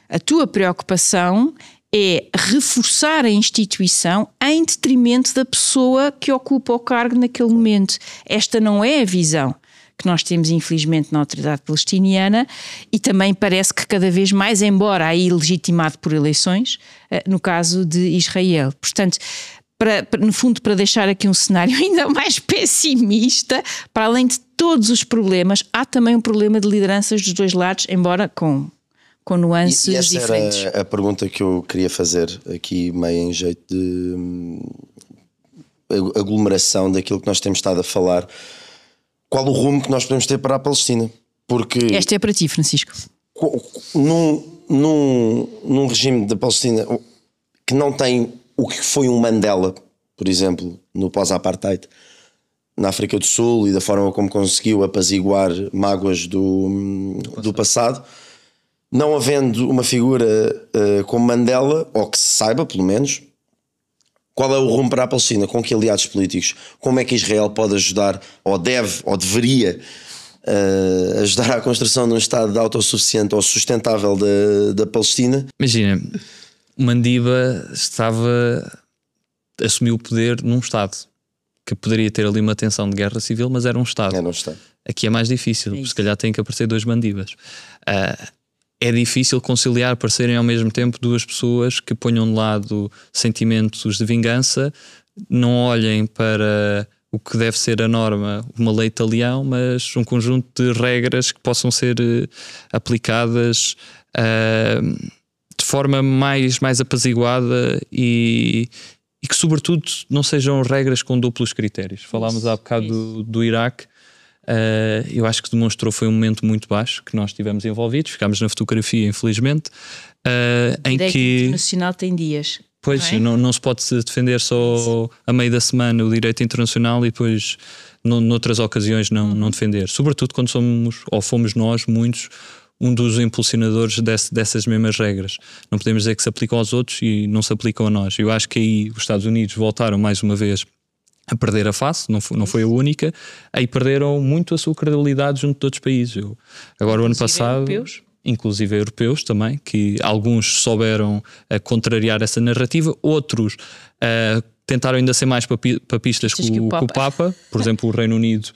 a tua preocupação é reforçar a instituição em detrimento da pessoa que ocupa o cargo naquele momento. Esta não é a visão que nós temos, infelizmente, na autoridade palestiniana, e também parece que cada vez mais, embora aí legitimado por eleições, no caso de Israel. Portanto, no fundo, para deixar aqui um cenário ainda mais pessimista, para além de todos os problemas, há também um problema de lideranças dos dois lados, embora com nuances e essa diferentes. Era a pergunta que eu queria fazer aqui, meio em jeito de aglomeração daquilo que nós temos estado a falar. Qual o rumo que nós podemos ter para a Palestina? Porque esta é para ti, Francisco. Num regime da Palestina que não tem o que foi um Mandela, por exemplo, no pós-apartheid na África do Sul, e da forma como conseguiu apaziguar mágoas do passado, não havendo uma figura como Mandela, ou que se saiba pelo menos, qual é o rumo para a Palestina? Com que aliados políticos? Como é que Israel pode ajudar, ou deve, ou deveria ajudar à construção de um Estado autossuficiente ou sustentável da Palestina? Imagina, Mandiba assumiu o poder num Estado que poderia ter ali uma tensão de guerra civil, mas era um Estado. Era um Estado. Aqui é mais difícil, se calhar tem que aparecer dois Mandibas. É difícil conciliar, aparecerem ao mesmo tempo duas pessoas que ponham de lado sentimentos de vingança, não olhem para o que deve ser a norma, uma lei de talião, mas um conjunto de regras que possam ser aplicadas de forma mais apaziguada e que sobretudo não sejam regras com duplos critérios. Falámos há bocado do Iraque. Eu acho que demonstrou, foi um momento muito baixo que nós estivemos envolvidos, ficámos na fotografia, infelizmente, em que internacional tem dias. Pois, não se pode defender só a meio da semana o direito internacional e depois noutras ocasiões não defender, sobretudo quando fomos nós, muitos, um dos impulsionadores dessas mesmas regras. Não podemos dizer que se aplicam aos outros e não se aplicam a nós. Eu acho que aí os Estados Unidos voltaram mais uma vez a perder a face, não foi a única, aí perderam muito a sua credibilidade junto de outros países. Agora, o ano passado, inclusive europeus também, que alguns souberam contrariar essa narrativa, outros tentaram ainda ser mais papistas que o Papa, por exemplo, o Reino Unido,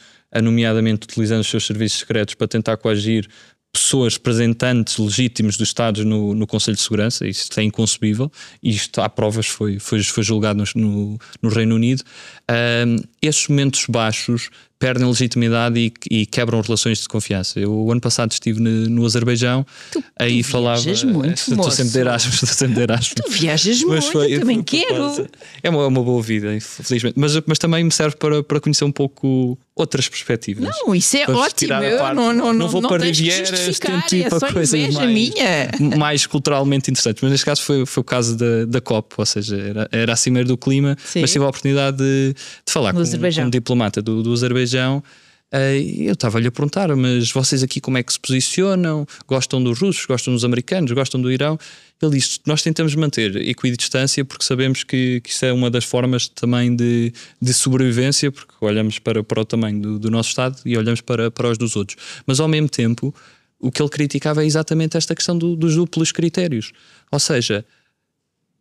nomeadamente utilizando os seus serviços secretos para tentar coagir pessoas, representantes legítimos dos Estados no Conselho de Segurança. Isso é inconcebível, e isto há provas, foi julgado no Reino Unido. Estes momentos baixos perdem legitimidade e quebram relações de confiança. Eu, o ano passado, estive no Azerbaijão, aí falava. Estou sempre de Erasmus. Tu viajas muito, eu também quero. É uma boa vida, infelizmente, mas também me serve para conhecer um pouco outras perspectivas. Não, isso é ótimo. Eu não vou para Rivieras, tento ir para coisas mais culturalmente interessantes. Mas neste caso foi o caso da COP, ou seja, era a cimeira do clima. Sim. Mas tive a oportunidade de falar com um diplomata do Azerbaijão. Eu estava-lhe a perguntar, mas vocês aqui como é que se posicionam? Gostam dos russos? Gostam dos americanos? Gostam do Irão? Ele disse, nós tentamos manter equidistância porque sabemos que isso é uma das formas também de sobrevivência, porque olhamos para o tamanho do nosso Estado e olhamos para os dos outros. Mas ao mesmo tempo, o que ele criticava é exatamente esta questão dos duplos critérios. Ou seja,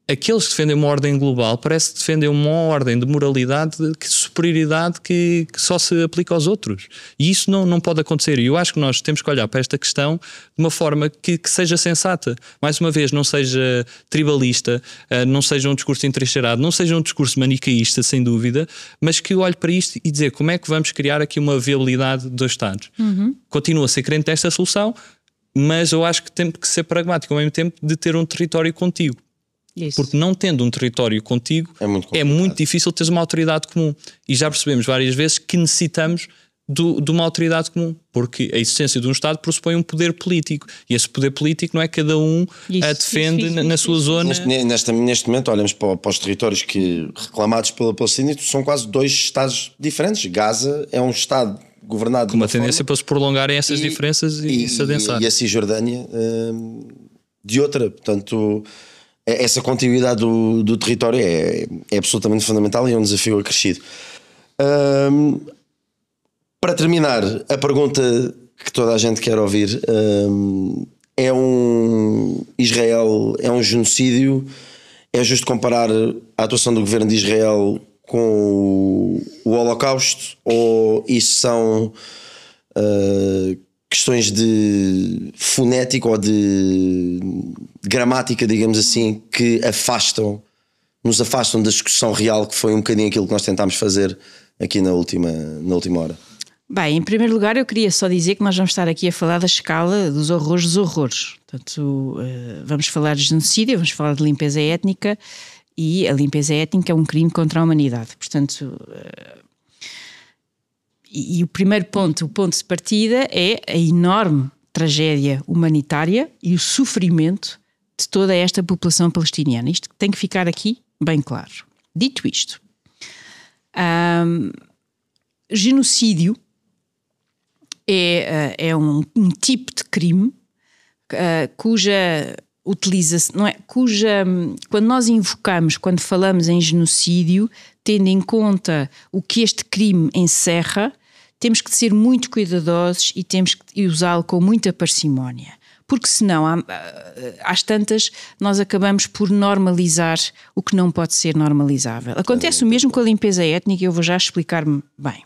aqueles que defendem uma ordem global parece que defendem uma ordem de moralidade, de superioridade que só se aplica aos outros. E isso não pode acontecer. E eu acho que nós temos que olhar para esta questão de uma forma que seja sensata. Mais uma vez, não seja tribalista, não seja um discurso entrincheirado, não seja um discurso manicaísta, sem dúvida, mas que olhe para isto e dizer como é que vamos criar aqui uma viabilidade de 2 Estados. Continuo a ser crente desta solução, mas eu acho que temos que ser pragmático ao mesmo tempo de ter um território contigo. Isso. Porque não tendo um território contigo é muito difícil teres uma autoridade comum. E já percebemos várias vezes que necessitamos de uma autoridade comum, porque a existência de um Estado pressupõe um poder político, e esse poder político não é cada um a defende na sua zona. Neste momento olhamos para os territórios que reclamados pela Palestina, são quase 2 Estados diferentes. Gaza é um Estado governado com uma tendência para se prolongarem essas diferenças e se adensar. E a Cisjordânia de outra. Portanto, essa continuidade do território é absolutamente fundamental e é um desafio acrescido. Para terminar, a pergunta que toda a gente quer ouvir Israel é um genocídio? É justo comparar a atuação do governo de Israel com o Holocausto? Ou isso são questões de fonética ou de gramática, digamos assim, que nos afastam da discussão real, que foi um bocadinho aquilo que nós tentámos fazer aqui na última hora? Bem, em primeiro lugar eu queria só dizer que nós vamos estar aqui a falar da escala dos horrores dos horrores. Portanto, vamos falar de genocídio, vamos falar de limpeza étnica, e a limpeza étnica é um crime contra a humanidade. Portanto, e o primeiro ponto, o ponto de partida é a enorme tragédia humanitária e o sofrimento de toda esta população palestiniana. Isto tem que ficar aqui bem claro. Dito isto, genocídio é um tipo de crime cuja utiliza-se, não é? Quando nós invocamos, quando falamos em genocídio, tendo em conta o que este crime encerra, temos que ser muito cuidadosos e temos que usá-lo com muita parcimónia. Porque senão, às tantas, nós acabamos por normalizar o que não pode ser normalizável. Acontece o mesmo com a limpeza étnica, e eu vou já explicar-me bem.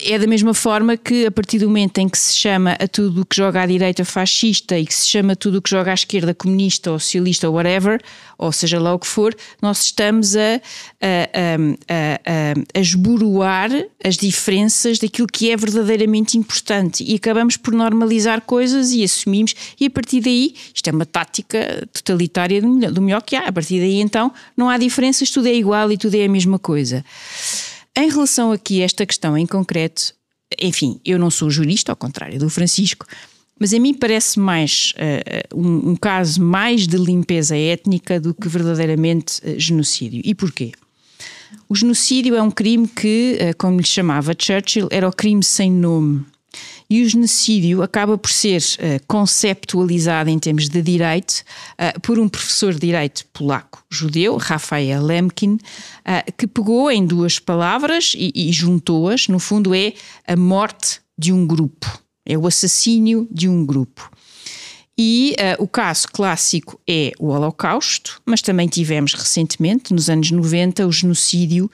É da mesma forma que, a partir do momento em que se chama a tudo o que joga à direita fascista e que se chama a tudo o que joga à esquerda comunista ou socialista ou whatever, ou seja lá o que for, nós estamos a esboroar as diferenças daquilo que é verdadeiramente importante, e acabamos por normalizar coisas e assumimos, e a partir daí, isto é uma tática totalitária do melhor que há, a partir daí então não há diferenças, tudo é igual e tudo é a mesma coisa. Em relação aqui a esta questão em concreto, enfim, eu não sou jurista, ao contrário do Francisco, mas a mim parece mais um caso mais de limpeza étnica do que verdadeiramente genocídio. E porquê? O genocídio é um crime que, como lhe chamava Churchill, era o crime sem nome. E o genocídio acaba por ser conceptualizado em termos de direito por um professor de direito polaco judeu, Raphael Lemkin, que pegou em 2 palavras e juntou-as. No fundo é a morte de um grupo, é o assassínio de um grupo. E o caso clássico é o Holocausto, mas também tivemos recentemente, nos anos 90, o genocídio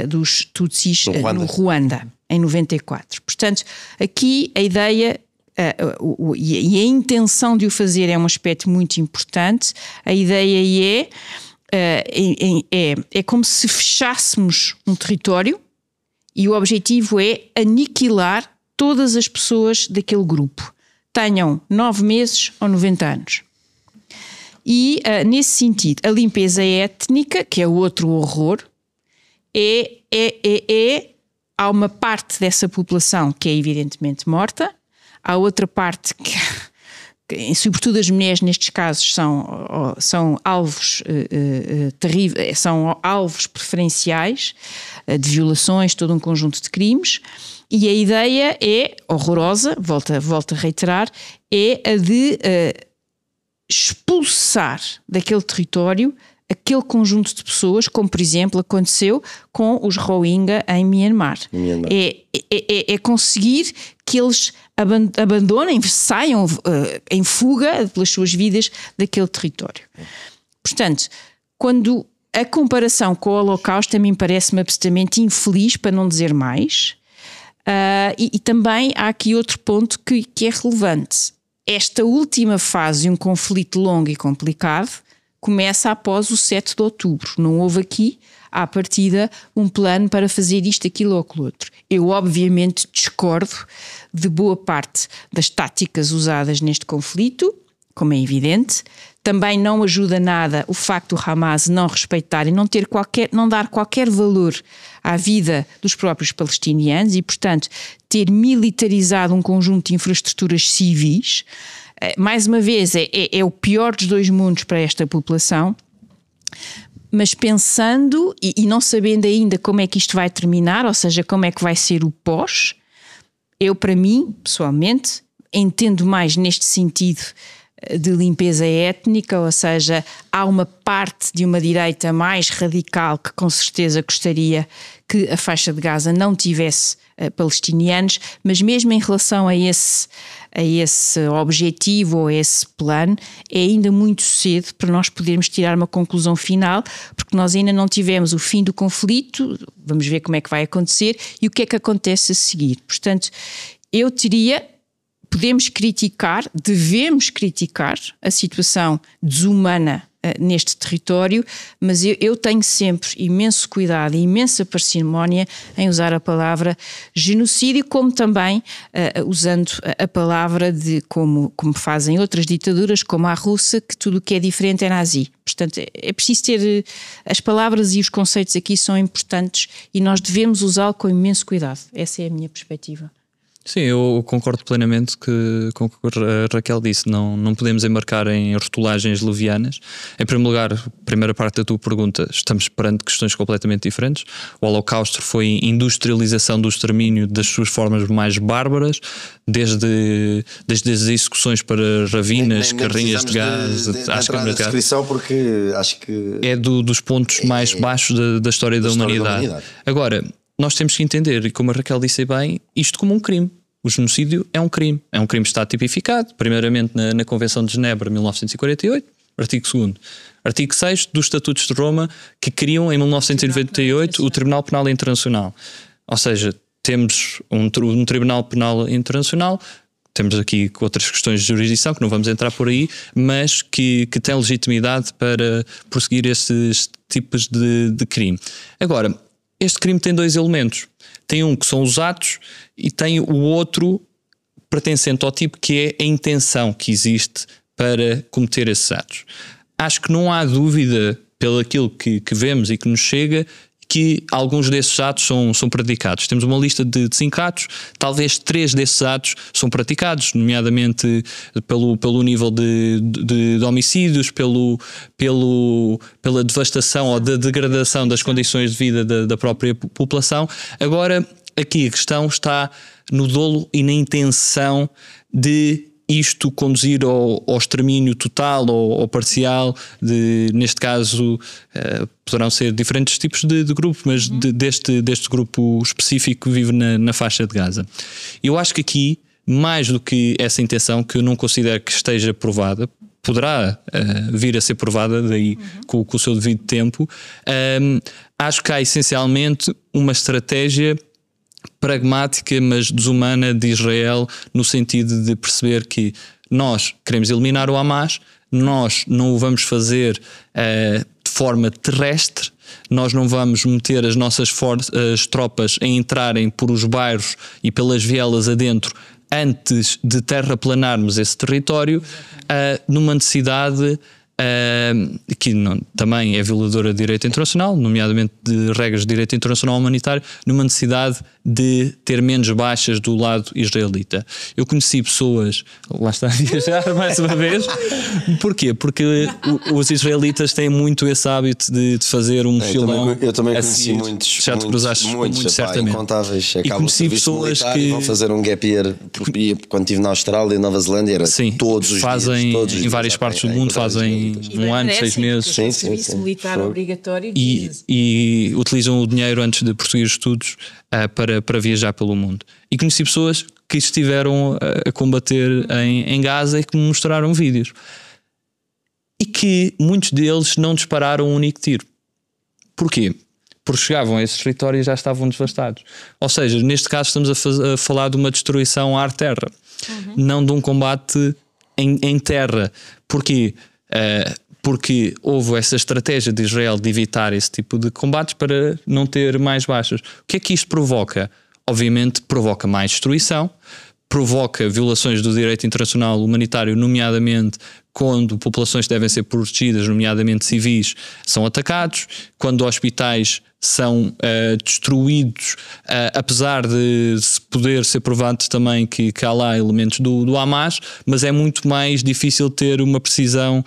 dos Tutsis no Ruanda, em 94. Portanto, aqui a ideia e a intenção de o fazer é um aspecto muito importante. A ideia é como se fechássemos um território e o objetivo é aniquilar todas as pessoas daquele grupo, tenham 9 meses ou 90 anos. E, nesse sentido, a limpeza étnica, que é outro horror, há uma parte dessa população que é evidentemente morta, há outra parte que sobretudo as mulheres nestes casos são alvos terríveis, são alvos preferenciais de violações, todo um conjunto de crimes. E a ideia é horrorosa, volto a reiterar, é a de expulsar daquele território aquele conjunto de pessoas, como por exemplo aconteceu com os Rohingya em Myanmar. É conseguir que eles abandonem, saiam em fuga pelas suas vidas daquele território. Portanto, quando a comparação com o Holocausto a mim parece-me absolutamente infeliz, para não dizer mais, e também há aqui outro ponto que é relevante. Esta última fase de um conflito longo e complicado começa após o 7 de outubro. Não houve aqui, à partida, um plano para fazer isto, aquilo ou aquilo outro. Eu, obviamente, discordo de boa parte das táticas usadas neste conflito, como é evidente. Também não ajuda nada o facto do Hamas não respeitar e não dar qualquer valor à vida dos próprios palestinianos e, portanto, ter militarizado um conjunto de infraestruturas civis. Mais uma vez, é o pior dos dois mundos para esta população. Mas pensando e não sabendo ainda como é que isto vai terminar, ou seja, como é que vai ser o pós, eu, para mim, pessoalmente, entendo mais neste sentido de limpeza étnica, ou seja, há uma parte de uma direita mais radical que com certeza gostaria que a faixa de Gaza não tivesse palestinianos, mas mesmo em relação a esse objetivo ou a esse plano, é ainda muito cedo para nós podermos tirar uma conclusão final, porque nós ainda não tivemos o fim do conflito, vamos ver como é que vai acontecer e o que é que acontece a seguir. Portanto, eu diria, podemos criticar, devemos criticar a situação desumana neste território, mas eu tenho sempre imenso cuidado e imensa parcimónia em usar a palavra genocídio, como também usando a palavra de como fazem outras ditaduras, como a russa, que tudo o que é diferente é nazi. Portanto, é preciso ter as palavras e os conceitos aqui são importantes e nós devemos usá-lo com imenso cuidado. Essa é a minha perspectiva. Sim, eu concordo plenamente com o que a Raquel disse. Não podemos embarcar em rotulagens levianas. Em primeiro lugar, a primeira parte da tua pergunta, estamos perante questões completamente diferentes. O Holocausto foi industrialização do extermínio das suas formas mais bárbaras, desde as execuções para ravinas, carrinhas de gás, às câmaras de gás. Porque acho que é dos pontos mais baixos da história da humanidade. Agora, nós temos que entender, e como a Raquel disse bem, isto como um crime. O genocídio é um crime. É um crime que está tipificado, primeiramente na Convenção de Genebra, 1948, artigo 2º. Artigo 6º dos Estatutos de Roma, que criam em 1998 o Tribunal Penal Internacional. Ou seja, temos um Tribunal Penal Internacional, temos aqui outras questões de jurisdição, que não vamos entrar por aí, mas que tem legitimidade para prosseguir esses tipos de crime. Agora, este crime tem dois elementos. Tem um que são os atos e tem o outro pertencente ao tipo, que é a intenção que existe para cometer esses atos. Acho que não há dúvida, pelo aquilo que vemos e que nos chega, que alguns desses atos são praticados. Temos uma lista de 5 atos, talvez 3 desses atos são praticados, nomeadamente pelo nível de homicídios, pela devastação ou da degradação das condições de vida da própria população. Agora, aqui a questão está no dolo e na intenção de isto conduzir ao extermínio total ou parcial, neste caso poderão ser diferentes tipos de grupo, mas deste grupo específico que vive na faixa de Gaza. Eu acho que aqui, mais do que essa intenção, que eu não considero que esteja provada, poderá vir a ser provada daí com o seu devido tempo, acho que há essencialmente uma estratégia pragmática, mas desumana de Israel, no sentido de perceber que nós queremos eliminar o Hamas, nós não o vamos fazer de forma terrestre, nós não vamos meter as nossas as tropas a entrarem por os bairros e pelas vielas adentro antes de terraplanarmos esse território, numa necessidade que também é violadora de direito internacional, nomeadamente de regras de direito internacional humanitário, numa necessidade de ter menos baixas do lado israelita. Eu conheci pessoas, lá está a viajar mais uma vez, porquê? Porque os israelitas têm muito esse hábito de fazer um mochilão. Eu também conheci muitos, já te cruzaste muito certamente. Incontáveis. E conheci pessoas que vão fazer um gap year, quando estive na Austrália e Nova Zelândia, era todos os fazem dias. Todos os em dias, várias partes do mundo, fazem um ano, 6 meses. Sim. Serviço militar obrigatório. E utilizam o dinheiro antes de prosseguir os estudos para viajar pelo mundo. E conheci pessoas que estiveram a combater em Gaza e que me mostraram vídeos. E que muitos deles não dispararam um único tiro. Porquê? Porque chegavam a esses territórios e já estavam devastados. Ou seja, neste caso estamos a falar de uma destruição ar-terra, não de um combate em terra. Porquê? Porque houve essa estratégia de Israel de evitar esse tipo de combates para não ter mais baixas. O que é que isto provoca? Obviamente provoca mais destruição, provoca violações do direito internacional humanitário, nomeadamente quando populações devem ser protegidas, nomeadamente civis, são atacados, quando hospitais são destruídos, apesar de poder ser provado também que há lá elementos do Hamas, mas é muito mais difícil ter uma precisão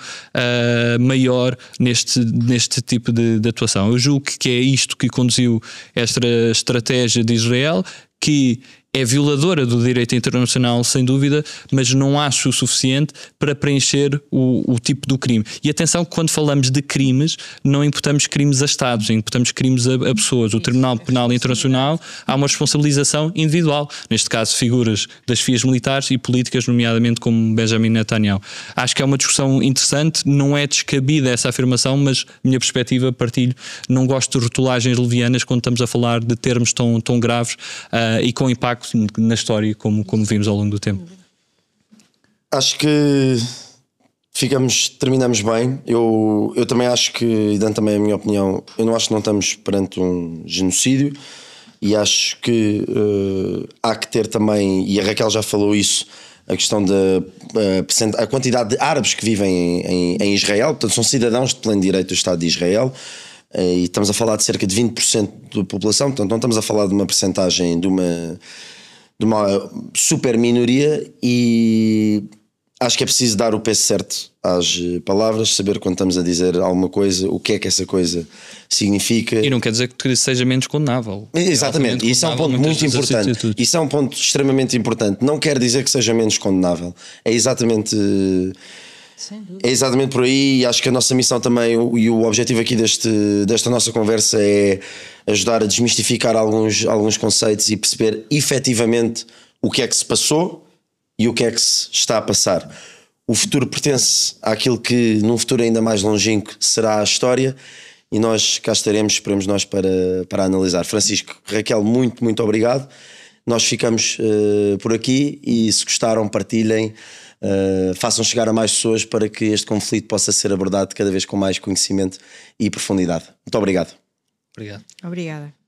maior neste tipo de atuação. Eu julgo que é isto que conduziu esta estratégia de Israel, que é violadora do direito internacional, sem dúvida, mas não acho o suficiente para preencher o tipo do crime. E atenção que quando falamos de crimes, não imputamos crimes a Estados, imputamos crimes a pessoas. O Tribunal Penal Internacional há uma responsabilização individual, neste caso figuras das FIAs militares e políticas, nomeadamente como Benjamin Netanyahu. Acho que é uma discussão interessante, não é descabida essa afirmação, mas minha perspectiva, partilho, não gosto de rotulagens levianas quando estamos a falar de termos tão graves e com impacto na história como vimos ao longo do tempo. Acho que terminamos bem. Eu também acho que, dando também a minha opinião, eu não acho que não estamos perante um genocídio e acho que há que ter também, e a Raquel já falou isso, a questão a quantidade de árabes que vivem em Israel, portanto são cidadãos de pleno direito do Estado de Israel. E estamos a falar de cerca de 20% da população, portanto não estamos a falar de uma percentagem de uma super minoria, e acho que é preciso dar o peso certo às palavras, saber quando estamos a dizer alguma coisa, o que é que essa coisa significa. E não quer dizer que seja menos condenável. Exatamente, isso é um ponto muito importante. Isso é um ponto extremamente importante. Não quer dizer que seja menos condenável. É exatamente por aí, e acho que a nossa missão também e o objetivo aqui desta nossa conversa é ajudar a desmistificar alguns conceitos e perceber efetivamente o que é que se passou e o que é que se está a passar. O futuro pertence àquilo que num futuro ainda mais longínquo será a história, e nós cá estaremos, esperemos nós, para analisar. Francisco, Raquel, muito, muito obrigado. Nós ficamos por aqui, e se gostaram, partilhem, façam chegar a mais pessoas para que este conflito possa ser abordado cada vez com mais conhecimento e profundidade. Muito obrigado. Obrigado. Obrigada.